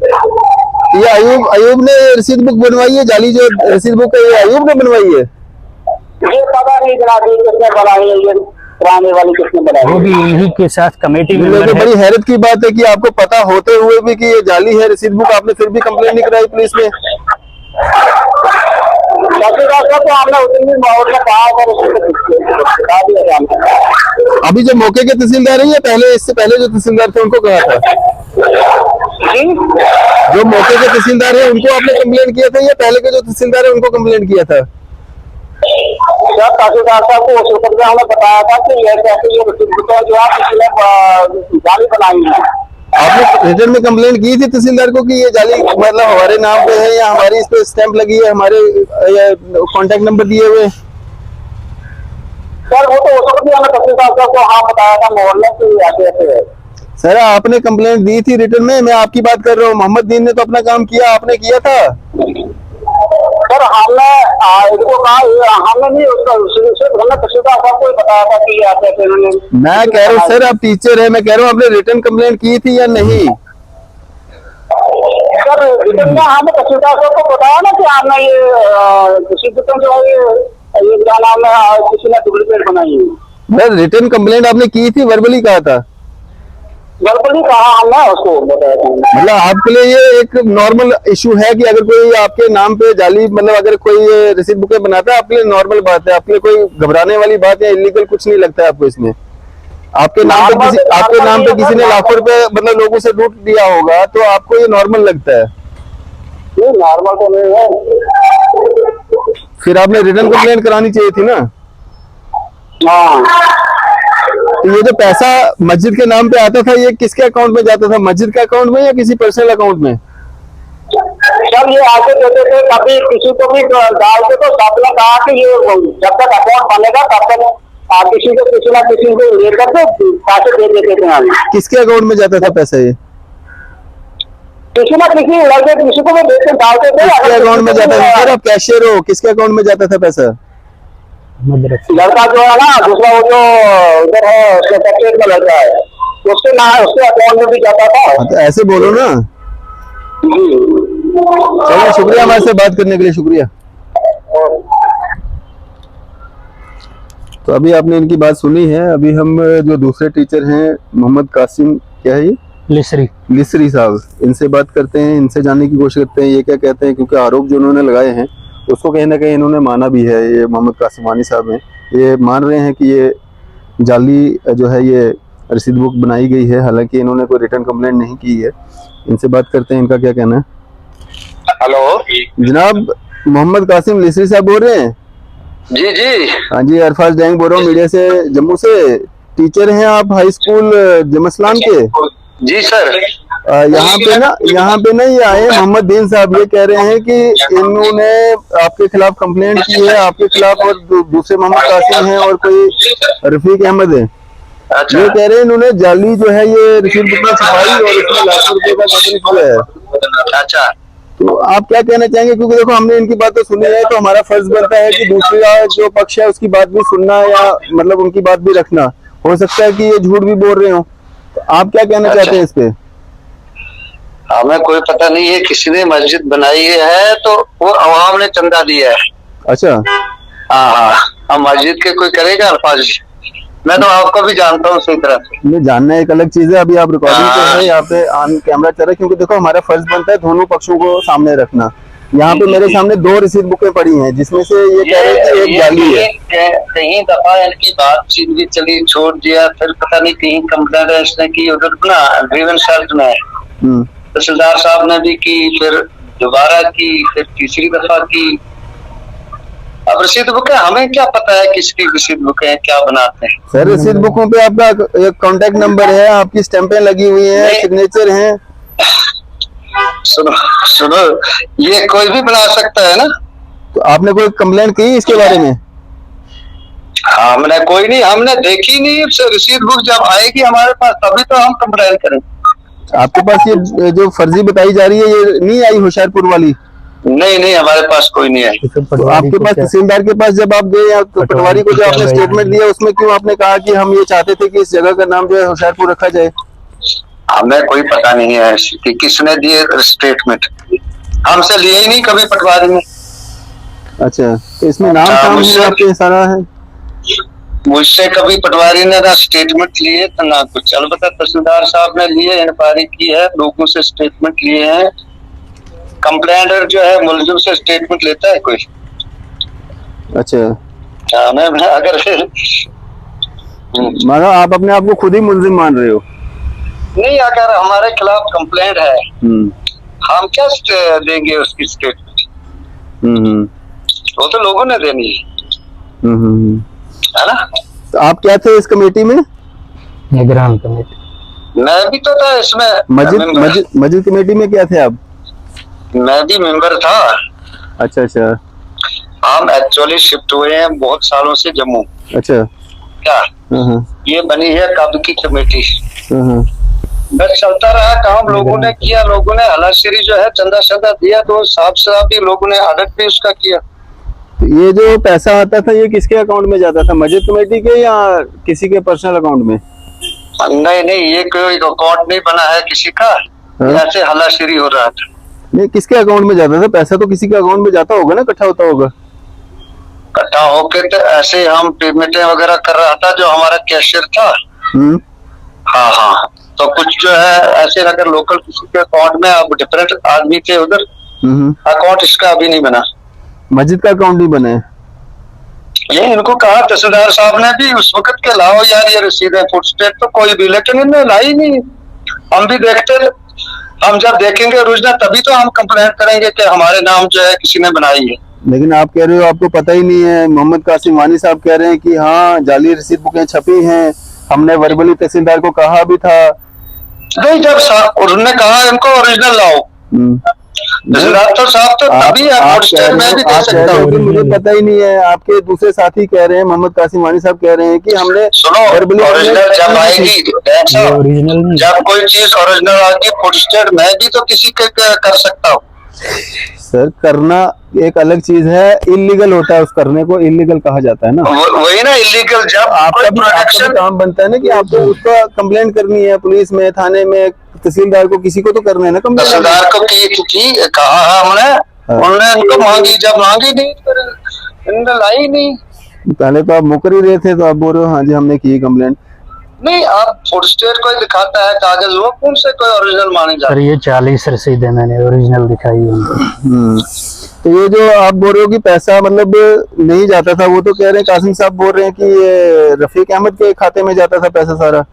ये अयूब ने रसीद बुक बनवाई है, जाली जो रसीद बुक है ये अयूब ने बनवाई है? ये पता नहीं जनाब किसने बनाई है, ये पुराने वाली किसने बनाई वो भी इन्हीं के साथ कमेटी मेंबर तो है। बड़ी हैरत की बात है कि आपको पता होते हुए भी कि ये जाली है रसीद बुक, आपने फिर भी कंप्लेंट नहीं कराई पुलिस में। तो हमने उस दिन माहौल में कहा और बता दिया हमने। अभी जो मौके के तहसीलदार है या पहले इससे पहले जो तहसीलदार थे उनको कहा था? जो मौके के तहसीलदार है उनको आपने कंप्लेंट किया था या पहले के जो तहसीलदार है उनको कंप्लेंट किया था? जब तहसीलदार साहब को उस वक्त हमने बताया था कि ये कैसे ये जो है किसी ने जाली बनाई है। आपने रिटर्न में कंप्लेंट की थी तहसीलदार को कि ये जाली मतलब हमारे नाम पे है या हमारी इस पे स्टैंप लगी है, हमारे कांटेक्ट नंबर दिए हुए? सर वो तो उस वक्त भी हमने तहसीलदार साहब को हाँ बताया था मोहल्ले की ऐसे ऐसे है। सर आपने कंप्लेंट दी थी रिटर्न में, मैं आपकी बात कर रहा हूँ। मोहम्मद दीन ने तो अपना काम किया, आपने किया था? सर हमने इनको कहा, हमने नहीं सिर्फ हमने तहसीलदार साहब को ही बताया था कि ऐसे ऐसे उन्होंने। मैं कह रहा हूँ सर आप टीचर है, मैं कह रहा हूँ आपने रिटर्न कंप्लेंट की थी या नहीं? सर रिटर्न में हमने तहसीलदार साहब को बताया ना कि हमने ये जो है ये क्या नाम है किसी ने डुप्लीकेट बनाई है। मैं रिटर्न कंप्लेंट आपने की थी, वर्बली कहा था? वर्बली कहा हमने उसको बताया था। मतलब आपके लिए ये एक नॉर्मल इशू है कि अगर कोई आपके नाम पे जाली मतलब अगर कोई रसीद बुकें बनाता है आपके लिए नॉर्मल बात है, आपके लिए कोई घबराने वाली बात है, इलीगल कुछ नहीं लगता है आपको इसमें? आपके नाम पे किसी ने लाखों रुपए मतलब लोगों से लूट दिया होगा तो आपको ये नॉर्मल लगता है? नहीं नॉर्मल तो नहीं है। फिर आपने रिटर्न कंप्लेंट करानी चाहिए थी ना। हाँ तो ये जो पैसा मस्जिद के नाम पे आता था ये किसके अकाउंट में जाता था, मस्जिद के अकाउंट में या किसी पर्सनल अकाउंट में? सर ये आगे देते थे, कभी किसी को भी डालते तो सबने कहा कि ये जब तक अकाउंट बनेगा तब तक किसी को किसी ना किसी को लेकर के पैसे दे देते थे हम। किसके अकाउंट में जाता था पैसा ये? किसी ना किसी लड़के किसी को भी देते डालते थे। किसके अकाउंट में जाता था? सर आप कैशियर हो, किसके अकाउंट में जाता था पैसा? लड़का जो है ना दूसरा वो जो उधर है उसके सेक्रेटरी में लड़का है उसके ना उसके अकाउंट में भी जाता था। तो ऐसे बोलो ना। चलो शुक्रिया हमारे से बात करने के लिए, शुक्रिया। तो अभी आपने इनकी बात सुनी है। अभी हम जो दूसरे टीचर हैं मोहम्मद कासिम क्या है ये लिसरी साहब, इनसे बात करते हैं, इनसे जानने की कोशिश करते हैं ये क्या कहते हैं, क्योंकि आरोप जो उन्होंने लगाए हैं उसको कहीं ना कहीं इन्होंने माना भी है। ये मोहम्मद कासिमानी साहब हैं, ये मान रहे हैं कि ये जाली जो है ये रसीद बुक बनाई गई है, हालांकि इन्होंने कोई रिटर्न कंप्लेंट नहीं की है। इनसे बात करते हैं, इनका क्या कहना है। हेलो जनाब मोहम्मद कासिम लिसरी साहब बोल रहे हैं? जी जी हाँ जी, अरफाज डैंग बोल रहा हूँ मीडिया से, जम्मू से। टीचर हैं आप हाई स्कूल जमसलान के? जी सर। यहाँ पे ना ये आए मोहम्मद दीन साहब, ये कह रहे हैं कि इन्होंने आपके खिलाफ कंप्लेंट की है, आपके खिलाफ, और दूसरे मोहम्मद कासिम हैं और कोई रफीक अहमद है। अच्छा। ये कह रहे हैं इन्होंने जाली जो है ये रसीद बुक में छपाई और इसमें लाखों रुपए का गबन किया है। अच्छा, तो आप क्या कहना चाहेंगे, क्योंकि देखो हमने इनकी बात तो सुनी है तो हमारा फर्ज बनता है कि दूसरा जो पक्ष है उसकी बात भी सुनना या मतलब उनकी बात भी रखना। हो सकता है कि ये झूठ भी बोल रहे हो, तो आप क्या कहना चाहते हैं इस पे? हमें कोई पता नहीं है, किसी ने मस्जिद बनाई है तो वो अवाम ने चंदा दिया है। अच्छा हाँ, हम मस्जिद के कोई करेगा अल्फाज, मैं तो आपको भी जानता हूँ सही तरह से। ये जानना एक अलग चीज है, अभी आप रिकॉर्डिंग पे है, यहाँ पे ऑन कैमरा चल रहा है, क्योंकि देखो हमारा फर्ज बनता है दोनों पक्षों को सामने रखना। यहाँ पे मेरे सामने 2 रसीद बुकें पड़ी हैं, जिसमें से ये कह रहे हैं कि एक जाली है। कहीं दफा इनकी बातचीत भी चली, छोड़ दिया, फिर पता नहीं कहीं कंप्लेंट इसने की उधर ना ग्रीवेंस सेल में, तहसीलदार साहब ने भी की, फिर दोबारा की, फिर तीसरी दफा की। अब रसीद बुक है, हमें क्या पता है किसकी रसीद बुक है, क्या बनाते हैं। सर रसीद बुकों पे आपका एक कांटेक्ट नंबर है, आपकी स्टैंपें लगी हुई हैं, सिग्नेचर हैं। सुनो सुनो, ये कोई भी बना सकता है ना। तो आपने कोई कंप्लेंट की इसके बारे में? हमने कोई नहीं, हमने देखी नहीं। रसीद बुक जब आएगी हमारे पास तभी तो हम कंप्लेन करेंगे। आपके पास ये जो फर्जी बताई जा रही है ये नहीं आई होशियारपुर वाली? नहीं नहीं, हमारे पास कोई नहीं आई। तो आपके पास तहसीलदार के पास जब आप गए, तो पटवारी को जो आपने स्टेटमेंट दिया उसमें क्यों आपने कहा कि हम ये चाहते थे कि इस जगह का नाम जो है होशियारपुर रखा जाए? हमें कोई पता नहीं है कि किसने दिए स्टेटमेंट, हमसे लिए ही नहीं कभी पटवारी ने। अच्छा, तो इसमें नाम काम है आपके सारा है? मुझसे कभी पटवारी ने ना स्टेटमेंट लिए तो ना कुछ। अलबत्ता तहसीलदार साहब ने लिए, इंक्वायरी की है, लोगों से स्टेटमेंट लिए हैं। कंप्लेंटर जो है मुलजिम से स्टेटमेंट लेता है कोई? अच्छा, हमें अगर मानो आप अपने आप को खुद ही मुलजिम मान रहे हो? नहीं, अगर हमारे खिलाफ कंप्लेंट है हम क्या देंगे उसकी स्टेटमेंट? वो तो लोगों ने देनी है ना। तो आप क्या थे इस कमेटी में? निगरान कमेटी। मैं भी तो था इसमें। मस्जिद कमेटी में क्या थे आप? मैं भी मेंबर था। अच्छा अच्छा। हम एक्चुअली शिफ्ट हुए हैं बहुत सालों से जम्मू। अच्छा। क्या ये बनी है कब की कमेटी? बस चलता रहा काम, लोगों ने किया, लोगों ने हलाशरी जो है चंदा शंदा दिया, तो साफ साफ भी लोगों ने ऑडिट भी उसका किया। तो ये जो पैसा आता था ये किसके अकाउंट में जाता था, मस्जिद कमेटी के या किसी के पर्सनल अकाउंट में? नहीं नहीं, ये कोई अकाउंट नहीं बना है किसी का, ऐसे हलाशरी हो रहा था। नहीं, किसके अकाउंट में जाता था पैसा? तो किसी के अकाउंट में जाता होगा ना, इकट्ठा होता होगा। इकट्ठा होके तो ऐसे हम पेमेंटें वगैरह कर रहा था जो हमारा कैशियर था। हाँ हाँ, तो कुछ जो है ऐसे अगर लोकल किसी के अकाउंट में, अब डिफरेंट आदमी थे उधर, अकाउंट इसका अभी नहीं बना। मस्जिद का अकाउंट नहीं बना है? ये इनको कहा तहसीलदार साहब ने भी उस वक्त के लाओ यार ये रसीदें फुटस्टेट, तो कोई भी, लेकिन इन्होंने लाई नहीं। हम भी देखते, हम जब देखेंगे ओरिजिनल तभी तो हम कंप्लेंट करेंगे कि हमारे नाम जो है किसी ने बनाई है। लेकिन आप कह रहे हो आपको पता ही नहीं है। मोहम्मद कासिम वानी साहब कह रहे हैं कि हाँ जाली रसीद बुकें छपी हैं, हमने वर्बली तहसीलदार को कहा भी था। नहीं, जब उन्होंने कहा इनको ओरिजिनल लाओ, तहसीलदार तो साहब तो तभी है, मैं भी दे सकता हूँ। मुझे पता ही नहीं है। आपके दूसरे साथी कह रहे हैं, मोहम्मद कासिम वानी साहब कह रहे हैं कि हमने वर्बली ओरिजिनल जब आएगी, जब कोई चीज ओरिजिनल आएगी फुटस्टेट, मैं भी तो किसी के कर सकता हूँ। सर करना एक अलग चीज है, इलीगल होता है, उस करने को इलीगल कहा जाता है ना। वही ना इलीगल, जब आपका भी काम बनता है ना कि आपको उसका कंप्लेंट करनी है पुलिस में, थाने में, तहसीलदार को, किसी को तो करना है ना कंप्लेंट। तहसीलदार को की कहा हमने, उन्होंने इनको मांगी, जब मांगी नहीं फिर इन्होंने लाई नहीं। पहले तो आप मुकर ही रहे थे, तो आप बोल रहे हो हाँ जी हमने की कंप्लेंट। नहीं, आप फुटस्टेट कोई दिखाता है कागज, वो कौन से कोई ओरिजिनल माने जाते? सर ये 40 रसीदें मैंने ओरिजिनल दिखाई है। तो ये जो आप बोल रहे हो कि पैसा मतलब नहीं जाता था, वो तो कह रहे हैं कासिम साहब बोल रहे हैं कि ये रफीक अहमद के खाते में जाता था पैसा सारा,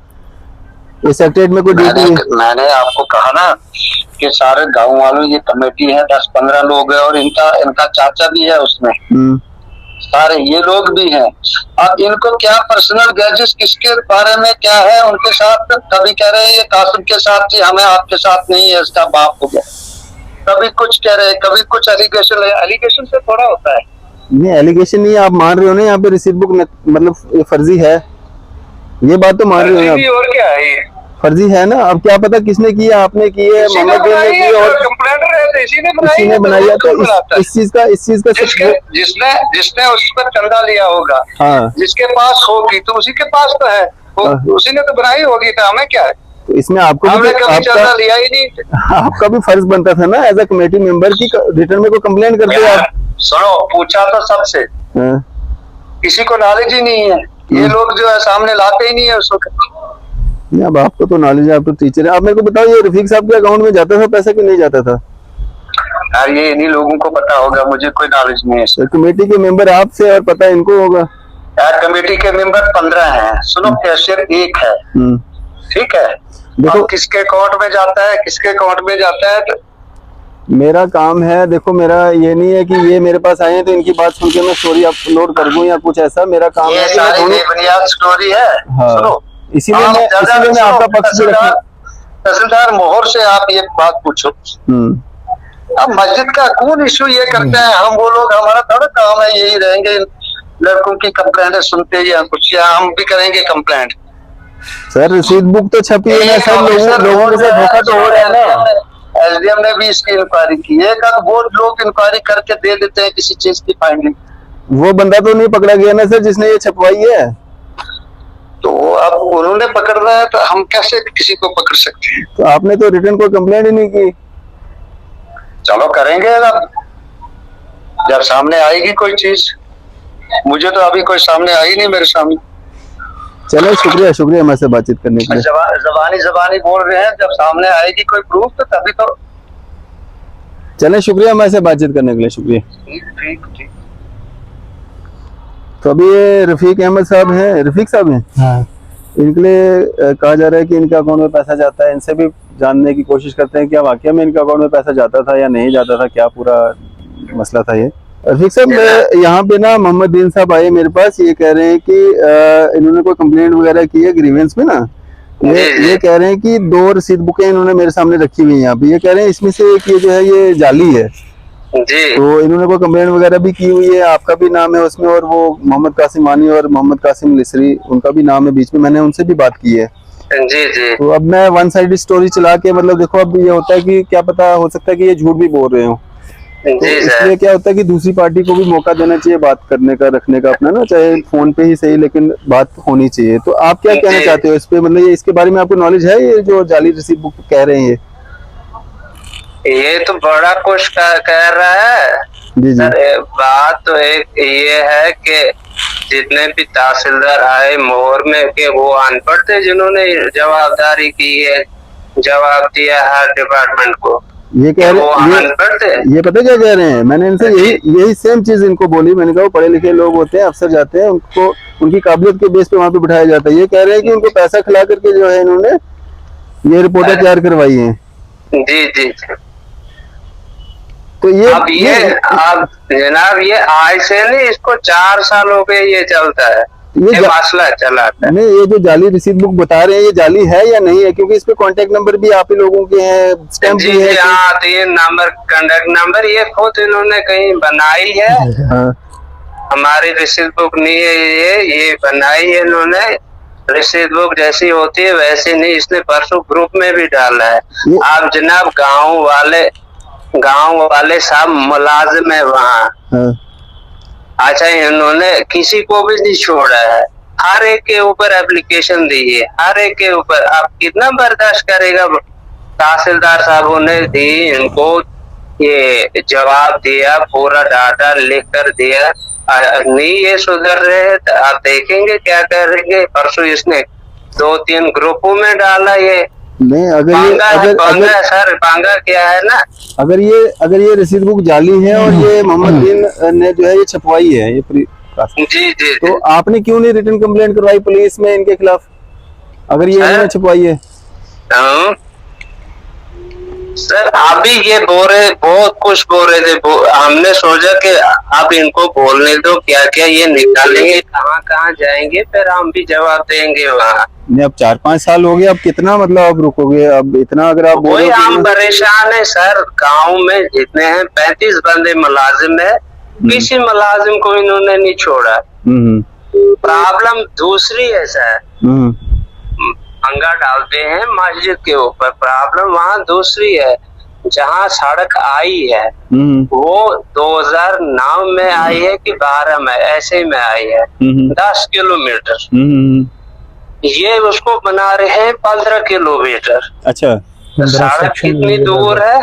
ये सेक्रेटरीट में कोई ड्यूटी है। मैंने आपको कहा ना कि सारे गाँव वालों ये कमेटी है, 10-15 लोग है, और इनका चाचा भी है उसमें, सारे ये लोग भी हैं। अब इनको क्या पर्सनल ग्रजेस किसके बारे में क्या है उनके साथ, कभी कह रहे हैं ये कासिम के साथ जी, हमें आपके साथ नहीं है, इसका बाप हो गया, कभी कुछ कह रहे हैं, कभी कुछ एलिगेशन है। एलिगेशन से थोड़ा होता है। नहीं एलिगेशन नहीं, आप मान रहे हो ना यहाँ पे रसीद बुक मतलब ये फर्जी है, ये बात तो मान रहे हो आप। और क्या है ये फर्जी है ना। अब क्या पता किसने किया, आपने की है, मोहम्मद ने की है, और कंप्लेंटर है तो इसी ने बनाई है। तो इस चीज का जिसने उस पर चंदा लिया होगा, हाँ, जिसके पास होगी तो उसी के पास तो है, उसी ने तो बनाई होगी, तो हमें क्या है। तो इसमें आपको भी चंदा लिया ही नहीं। आपका भी फर्ज बनता था ना एज अ कमेटी मेंबर की रिटर्न में कोई कंप्लेंट करते आप। सुनो, पूछा तो सबसे, किसी को नॉलेज ही नहीं है, ये लोग जो है सामने लाते ही नहीं है उस वक्त। अब आपको तो नॉलेज है, आप तो टीचर है। आप मेरे को बताओ ये रफीक साहब के अकाउंट में जाता था पैसा कि नहीं जाता था? यार ये इन्हीं लोगों को पता होगा, मुझे कोई नॉलेज नहीं है। तो कमेटी के मेंबर आपसे और पता इनको होगा। यार कमेटी के मेंबर 15 हैं, सुनो कैशियर 1 है, ठीक है। देखो अब किसके अकाउंट में जाता है, किसके अकाउंट में जाता है, तो मेरा काम है, देखो मेरा ये नहीं है कि ये मेरे पास आए हैं तो इनकी बात सुन के मैं स्टोरी अपलोड कर दूं या कुछ ऐसा। मेरा काम ये है कि मैं सारी दोनों बेबुनियाद स्टोरी है। हाँ, सुनो इसीलिए मैं आपका पक्ष भी रखूं। तहसीलदार मोहर से आप ये बात पूछो। अब मस्जिद का कौन इशू ये करते हैं, हम वो लोग, हमारा थोड़ा काम है यही रहेंगे लड़कों की कंप्लेंट सुनते या कुछ, या हम भी करेंगे कंप्लेंट। सर रसीद बुक तो छपी है ना सर, लोगों से धोखा तो हो रहा है ना। एसडीएम ने भी इसकी इंक्वायरी की है, वो लोग इंक्वायरी करके दे देते हैं किसी चीज की फाइंडिंग। वो बंदा तो नहीं पकड़ा गया ना सर जिसने ये छपवाई है? तो अब उन्होंने पकड़ना है तो हम कैसे किसी को पकड़ सकते हैं? तो आपने तो रिटर्न कोई कंप्लेंट ही नहीं की। चलो करेंगे अब जब सामने आएगी कोई चीज। मुझे तो अभी कोई सामने आई नहीं मेरे सामने। चलो शुक्रिया, शुक्रिया हमारे से बातचीत करने के लिए। जबानी बोल रहे हैं, जब सामने आएगी कोई प्रूफ तो तभी तो। चले शुक्रिया हमारे से बातचीत करने के लिए, शुक्रिया। ठीक। तो अभी ये रफीक अहमद साहब हैं, रफीक साहब हैं, हाँ। इनके लिए कहा जा रहा है कि इनके अकाउंट में पैसा जाता है। इनसे भी जानने की कोशिश करते हैं क्या वाकई में इनके अकाउंट में पैसा जाता था या नहीं जाता था, क्या पूरा मसला था ये। रफीक साहब यहाँ पे ना मोहम्मद दीन साहब आए मेरे पास, ये कह रहे हैं कि इन्होंने कोई कंप्लेंट वगैरह की है ग्रीवेंस में ना। ये कह रहे हैं कि 2 रसीद बुकें इन्होंने मेरे सामने रखी हुई है यहाँ पे। ये कह रहे हैं इसमें से एक ये जो है ये जाली है जी। तो इन्होंने कोई कंप्लेंट वगैरह भी की हुई है, आपका भी नाम है उसमें और वो मोहम्मद कासिम मानी और मोहम्मद कासिम लिसरी उनका भी नाम है बीच में, मैंने उनसे भी बात की है। जी। तो अब मैं वन साइड स्टोरी चला के, मतलब देखो अब ये होता है कि क्या पता हो सकता है कि ये झूठ भी बोल रहे हो, तो इसलिए क्या होता है कि दूसरी पार्टी को भी मौका देना चाहिए बात करने का, रखने का अपना ना, चाहे फोन पे ही सही लेकिन बात होनी चाहिए। तो आप क्या कहना चाहते हो इस पे, मतलब ये इसके बारे में आपको नॉलेज है, ये जो जाली रसीद बुक कह रहे हैं ये तो बड़ा कुछ कह रहा है जी। सर बात तो एक ये है कि जितने भी तहसीलदार आए मोहर में के वो अनपढ़ थे जिन्होंने जवाबदारी की है, जवाब दिया हर डिपार्टमेंट को। ये कह रहे ये पता क्या कह रहे हैं, मैंने इनसे यही सेम चीज इनको बोली। मैंने कहा वो पढ़े लिखे लोग होते हैं, अफसर जाते हैं, उनको उनकी काबिलियत के बेस पे वहाँ पे बिठाया जाता है। ये कह रहे हैं कि उनको पैसा खिला करके जो है इन्होंने ये रिपोर्टें तैयार करवाई है। जी। तो ये अब जनाब ये आज से नहीं, इसको 4 साल हो गए ये चलता है, ये मसला चला था। नहीं, ये जो जाली रसीद बुक बता रहे हैं ये जाली है या नहीं है, क्योंकि इस पे कांटेक्ट नंबर भी आप ही लोगों के हैं, स्टैम्प भी है। हाँ, तो ये नंबर, कांटेक्ट नंबर ये खुद इन्होंने कहीं बनाई है। हाँ। हमारी रसीद बुक नहीं है ये बनाई है इन्होंने। रसीद बुक जैसी होती है वैसे नहीं, इसने परसों ग्रुप में भी डाला है। आप जनाब गाँव वाले सब मुलाजिम है वहाँ। हाँ। अच्छा, इन्होंने किसी को भी नहीं छोड़ा है, हर एक के ऊपर एप्लीकेशन दी है, हर एक के ऊपर। आप कितना बर्दाश्त करेगा? तहसीलदार साहबों ने दी इनको, ये जवाब दिया, पूरा डाटा लिख कर दिया, नहीं ये सुधर रहे हैं तो आप देखेंगे क्या करेंगे। परसों इसने 2-3 ग्रुपों में डाला ये। नहीं, अगर सर पांगा क्या है ना, अगर ये रसीद बुक जाली है और ये मोहम्मद दीन ने जो है ये छपवाई है ये जी, तो आपने क्यों नहीं रिटर्न कंप्लेंट करवाई पुलिस में इनके खिलाफ, अगर ये इन्होंने छपवाई है? सर अभी ये बहुत कुछ बोल रहे थे, हमने सोचा कि आप इनको बोलने दो, क्या क्या ये निकालेंगे, कहाँ जाएंगे, फिर हम भी जवाब देंगे वहाँ। नहीं, अब 4-5 साल हो गए, अब कितना मतलब आप रुकोगे? अब इतना अगर आप वही हम परेशान है सर। गांव में जितने हैं 35 बंदे मुलाजिम है, किसी मुलाजिम को इन्होंने नहीं छोड़ा। प्रॉब्लम दूसरी है सर, पंगा डालते हैं मस्जिद के ऊपर, प्रॉब्लम वहाँ दूसरी है। जहाँ सड़क आई है वो 2009 में आई है कि 12 में, ऐसे में आई है 10 किलोमीटर। ये उसको बना रहे हैं 15 किलोमीटर। अच्छा, सड़क कितनी दूर है?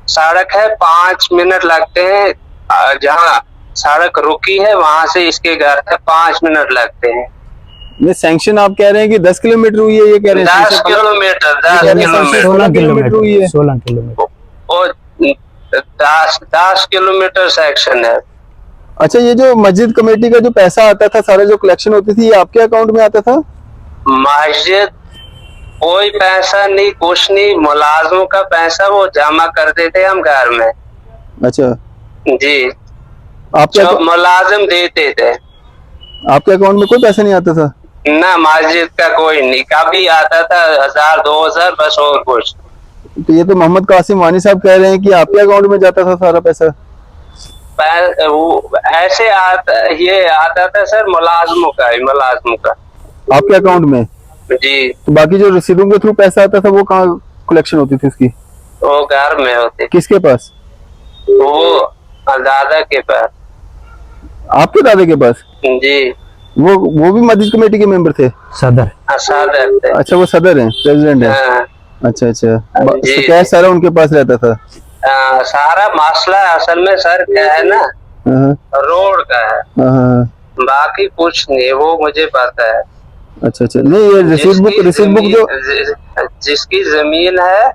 सड़क है 5 मिनट लगते हैं, जहाँ सड़क रुकी है वहां से इसके घर तक 5 मिनट लगते हैं। ये सैंक्शन आप कह रहे हैं कि 10 किलोमीटर हुई है, ये कह रहे हैं 10 किलोमीटर 16 किलोमीटर हुई है। 16 किलोमीटर। और 10 किलोमीटर सेक्शन है। अच्छा, ये जो मस्जिद कमेटी का जो पैसा आता था, सारा जो कलेक्शन होती थी, ये आपके अकाउंट में आता था? मस्जिद कोई पैसा नहीं, कुछ नहीं, मुलाजमों का पैसा वो जमा करते थे हम घर में। अच्छा जी, आपके जो मुलाजिम देते थे। आपके अकाउंट में कोई पैसा नहीं आता था? ना, मस्जिद का कोई नहीं, कभी आता था 1000 2000 बस, और कुछ। तो ये तो मोहम्मद कासिम वानी साहब कह रहे हैं कि आपके अकाउंट में जाता था सारा पैसा। ऐसे ये आता था सर मुलाजमों का ही, मुलाजमों का आपके अकाउंट में? जी। तो बाकी जो रसीदों के थ्रू पैसा आता था वो कहाँ कलेक्शन होती थी उसकी? वो घर में होते। किसके पास? वो दादा के पास। आपके दादा के पास? जी। वो भी मस्जिद कमेटी के मेंबर थे? सदर। सदर थे। अच्छा, वो सदर हैं, प्रेसिडेंट हैं। हाँ। अच्छा अच्छा, जी, तो कैश सारा उनके पास रहता था? सारा मसला असल में सर क्या है ना, हाँ, रोड का है, हाँ, बाकी कुछ नहीं, वो मुझे पता है। अच्छा अच्छा, नहीं ये रसीद बुक जो जिसकी जमीन है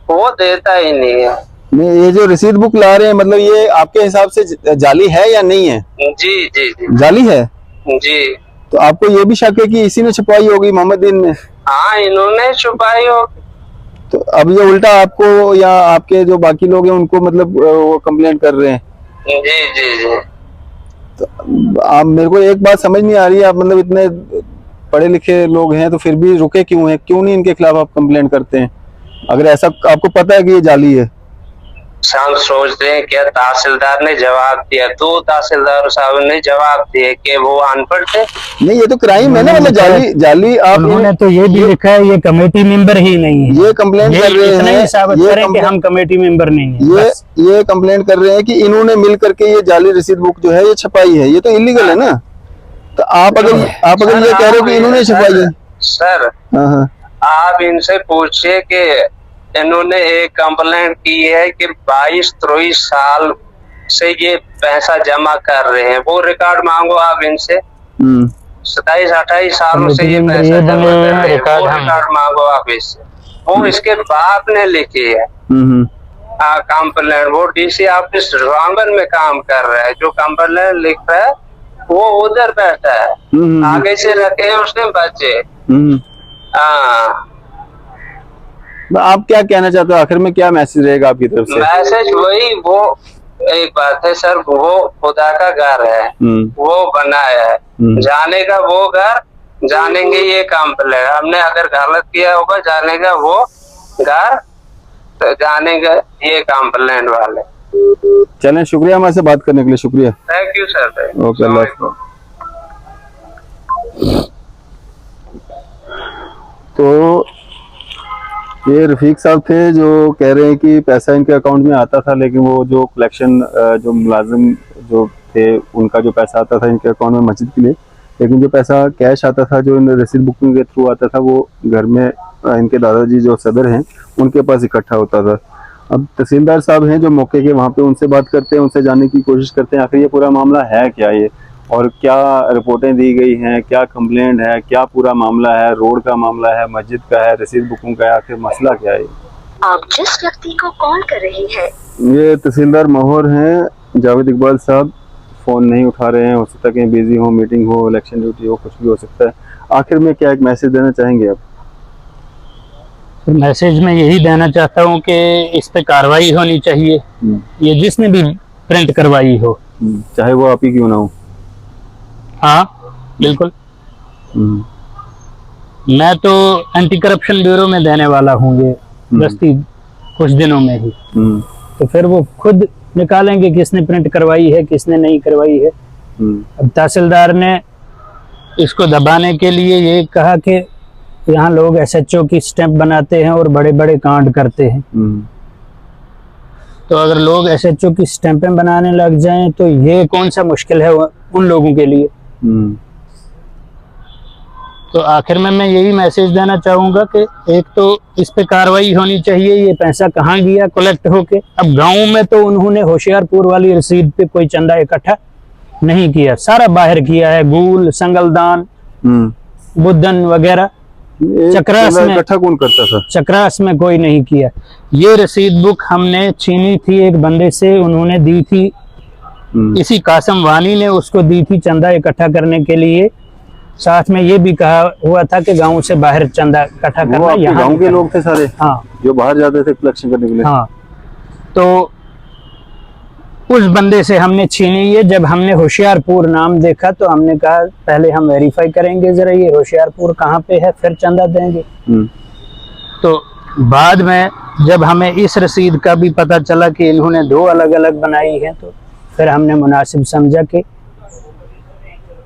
वो देता ही नहीं है। नहीं, ये जो रसीद बुक ला रहे हैं, मतलब ये आपके हिसाब से जाली है या नहीं है? जी जी जी, जाली है। जी। तो आपको ये भी शक है कि इसी ने छुपाई होगी, मोहम्मद दिन ने? हाँ, इन्होंने छुपाई होगी। तो अब ये उल्टा आपको या आपके जो बाकी लोग हैं उनको मतलब वो कंप्लेंट कर रहे हैं? जी जी जी। तो आप, मेरे को एक बात समझ नहीं आ रही है, आप मतलब इतने पढ़े लिखे लोग हैं तो फिर भी रुके क्यों हैं? क्यों नहीं इनके खिलाफ आप कंप्लेंट करते हैं अगर ऐसा आपको पता है कि ये जाली है? हम सोचते हैं क्या तहसीलदार ने जवाब दिया, तो तहसीलदार साहब ने जवाब दिया कि वो अनपढ़ थे। नहीं, ये तो क्राइम है ना, मतलब जाली आप उन्होंने तो ये भी लिखा है ये कमेटी मेंबर ही नहीं है। ये कंप्लेंट कर रहे हैं, ये हम कमेटी मेंबर नहीं है। ये कंप्लेंट कर रहे हैं कि इन्होंने मिल करके ये जाली रसीद बुक जो है ये छपाई है। ये तो इलीगल है ना। तो आप अगर ये कह रहे हो कि इन्होंने छपाई है सर, हाँ, आप इनसे पूछिए कि इन्होंने एक कंप्लेंट की है कि 22-23 साल से ये पैसा जमा कर रहे हैं, वो रिकॉर्ड मांगो आप इनसे। 27-28 सालों से ये पैसा जमा कर रहे हैं, वो रिकॉर्ड मांगो आप इससे। वो इसके बाप ने लिखी है कंप्लेंट। वो डीसी ऑफिस रामबन में काम कर रहा है, जो कंप्लेंट लिख रहा है वो उधर बैठा है, आगे से रखे हैं उसने बच्चे। हाँ, आप क्या कहना चाहते हो आखिर में, क्या मैसेज रहेगा आपकी तरफ से? मैसेज वही, वो एक बात है सर, वो खुदा का घर है, वो बनाया है, जानेगा वो घर, जानेंगे ये कंप्लेंट। हमने अगर गलत किया होगा जानेगा वो घर, तो जानेगा ये कंप्लेंट वाले। चलें, शुक्रिया हमारे से बात करने के लिए, शुक्रिया। Thank you sir. ओके, अल्लाह। तो ये रफीक साहब थे जो कह रहे हैं कि पैसा इनके अकाउंट में आता था, लेकिन वो जो कलेक्शन जो मुलाजिम जो थे उनका जो पैसा आता था इनके अकाउंट में मस्जिद के लिए, लेकिन जो पैसा कैश आता था जो इन रसीद बुकिंग के थ्रू आता था वो घर में इनके दादाजी जो सदर हैं उनके पास इकट्ठा होता था। अब तहसीलदार साहब हैं जो मौके के, वहाँ पे उनसे बात करते हैं, उनसे जानने की कोशिश करते हैं आखिर ये पूरा मामला है क्या, ये और क्या रिपोर्टें दी गई हैं, क्या कंप्लेंट है, क्या पूरा मामला है, रोड का मामला है, मस्जिद का है, रसीद बुकिंग का है, आखिर मसला क्या है? आप जिस व्यक्ति को कॉल कर रहे हैं, ये तहसीलदार महोर हैं जावेद इकबाल साहब, फोन नहीं उठा रहे हैं, हो सकता है कहीं बिजी हो, मीटिंग हो, इलेक्शन ड्यूटी हो, कुछ भी हो सकता है। आखिर में क्या एक मैसेज देना चाहेंगे आप? मैसेज में यही देना चाहता हूँ कि इस पे कार्रवाई होनी चाहिए, ये जिसने भी प्रिंट करवाई हो, चाहे वो आप ही क्यों ना हो। हाँ बिल्कुल। मैं तो एंटी करप्शन ब्यूरो में देने वाला हूँ ये दस्ती कुछ दिनों में ही, तो फिर वो खुद निकालेंगे किसने प्रिंट करवाई है किसने नहीं करवाई है। अब तहसीलदार ने इसको दबाने के लिए ये कहा कि यहाँ लोग एसएचओ की स्टैंप बनाते हैं और बड़े बड़े कांड करते हैं, तो अगर लोग एसएचओ की स्टैंपें बनाने लग जाएं तो ये कौन सा मुश्किल है उन लोगों के लिए। तो आखिर में मैं यही मैसेज देना चाहूंगा कि एक तो इस पे कार्रवाई होनी चाहिए, ये पैसा कहाँ गया कलेक्ट होके। अब गांव में तो उन्होंने होशियारपुर वाली रसीद पे कोई चंदा इकट्ठा नहीं किया, सारा बाहर किया है, गूल, संगलदान, बुद्धन वगैरह चक्रास में इकट्ठा कौन करता था? चक्रास में कोई नहीं किया। ये रसीद बुक हमने छीनी थी एक बंदे से, उन्होंने दी थी, इसी कासम वानी ने उसको दी थी चंदा इकट्ठा करने के लिए। साथ में ये भी कहा हुआ था कि गांव से बाहर चंदा इकट्ठा करना। यहाँ गांव के लोग थे सारे? हाँ, जो बाहर जाते थे कलेक्शन करने के लिए। हाँ, तो उस बंदे से हमने छीनी है। जब हमने होशियारपुर नाम देखा तो हमने कहा पहले हम वेरीफाई करेंगे जरा ये होशियारपुर कहाँ पे है, फिर चंदा देंगे। तो बाद में जब हमें इस रसीद का भी पता चला कि इन्होंने 2 अलग अलग बनाई है, तो फिर हमने मुनासिब समझा कि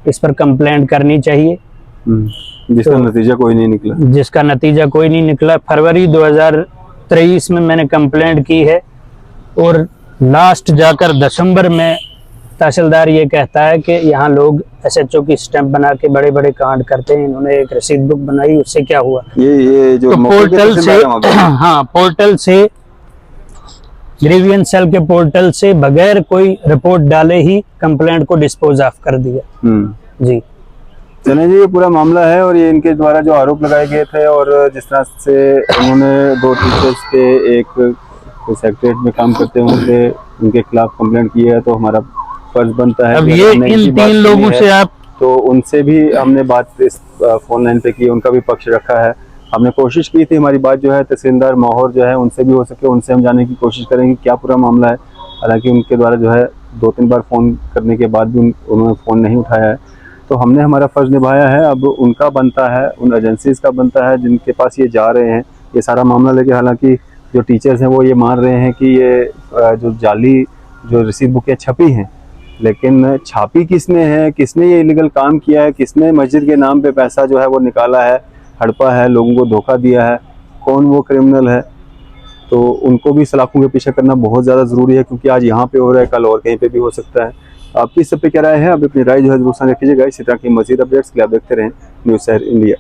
इस पर कंप्लेंट करनी चाहिए, जिसका नतीजा कोई नहीं निकला। फरवरी 2023 में मैंने कंप्लेंट की है और लास्ट जाकर दिसंबर में तहसीलदार ये कहता है कि यहाँ लोग SHO की स्टैंप बना के बड़े बड़े कांड करते हैं, इन्होंने एक रसीद बुक बनाई, उससे क्या हुआ? ये जो तो पोर्टल से हाँ, पोर्टल से ग्रीवियंस सेल के पोर्टल से बगैर कोई रिपोर्ट डाले ही कंप्लेंट को डिस्पोज ऑफ कर दिया। जी चले जी, ये पूरा मामला है और ये इनके द्वारा जो आरोप लगाए गए थे और जिस तरह से उन्होंने 2 टीचर्स के एक सेक्रेटरीट में काम करते होंगे उनके खिलाफ कंप्लेंट की है, तो हमारा फर्ज बनता है। अब ये इन 3 लोगों से आप तो उनसे भी हमने बात इस फोन लाइन पे की, उनका भी पक्ष रखा है। हमने कोशिश की थी, हमारी बात जो है तहसीलदार माहौर जो है उनसे भी हो सके, उनसे हम जानने की कोशिश करेंगे क्या पूरा मामला है। हालांकि उनके द्वारा जो है 2-3 बार फ़ोन करने के बाद भी उन्होंने फ़ोन नहीं उठाया है। तो हमने हमारा फ़र्ज़ निभाया है, अब उनका बनता है, उन एजेंसीज़ का बनता है जिनके पास ये जा रहे हैं ये सारा मामला लेके। हालांकि जो टीचर्स हैं वो ये मान रहे हैं कि ये जो जाली जो रसीद बुकें छपी हैं, लेकिन छापी किसने है, किसने ये इलीगल काम किया है, किसने मस्जिद के नाम पे पैसा जो है वो निकाला है, हड़पा है, लोगों को धोखा दिया है, कौन वो क्रिमिनल है, तो उनको भी सलाखों के पीछे करना बहुत ज़्यादा ज़रूरी है। क्योंकि आज यहाँ पे हो रहा है, कल और कहीं पे भी हो सकता है। आपकी इस सब पे क्या राय है? आप अपनी राय जो है जरूर साझा कीजिएगा। इसी तरह की मज़ीद अपडेट्स के लिए आप देखते रहें न्यूज़ शहर इंडिया।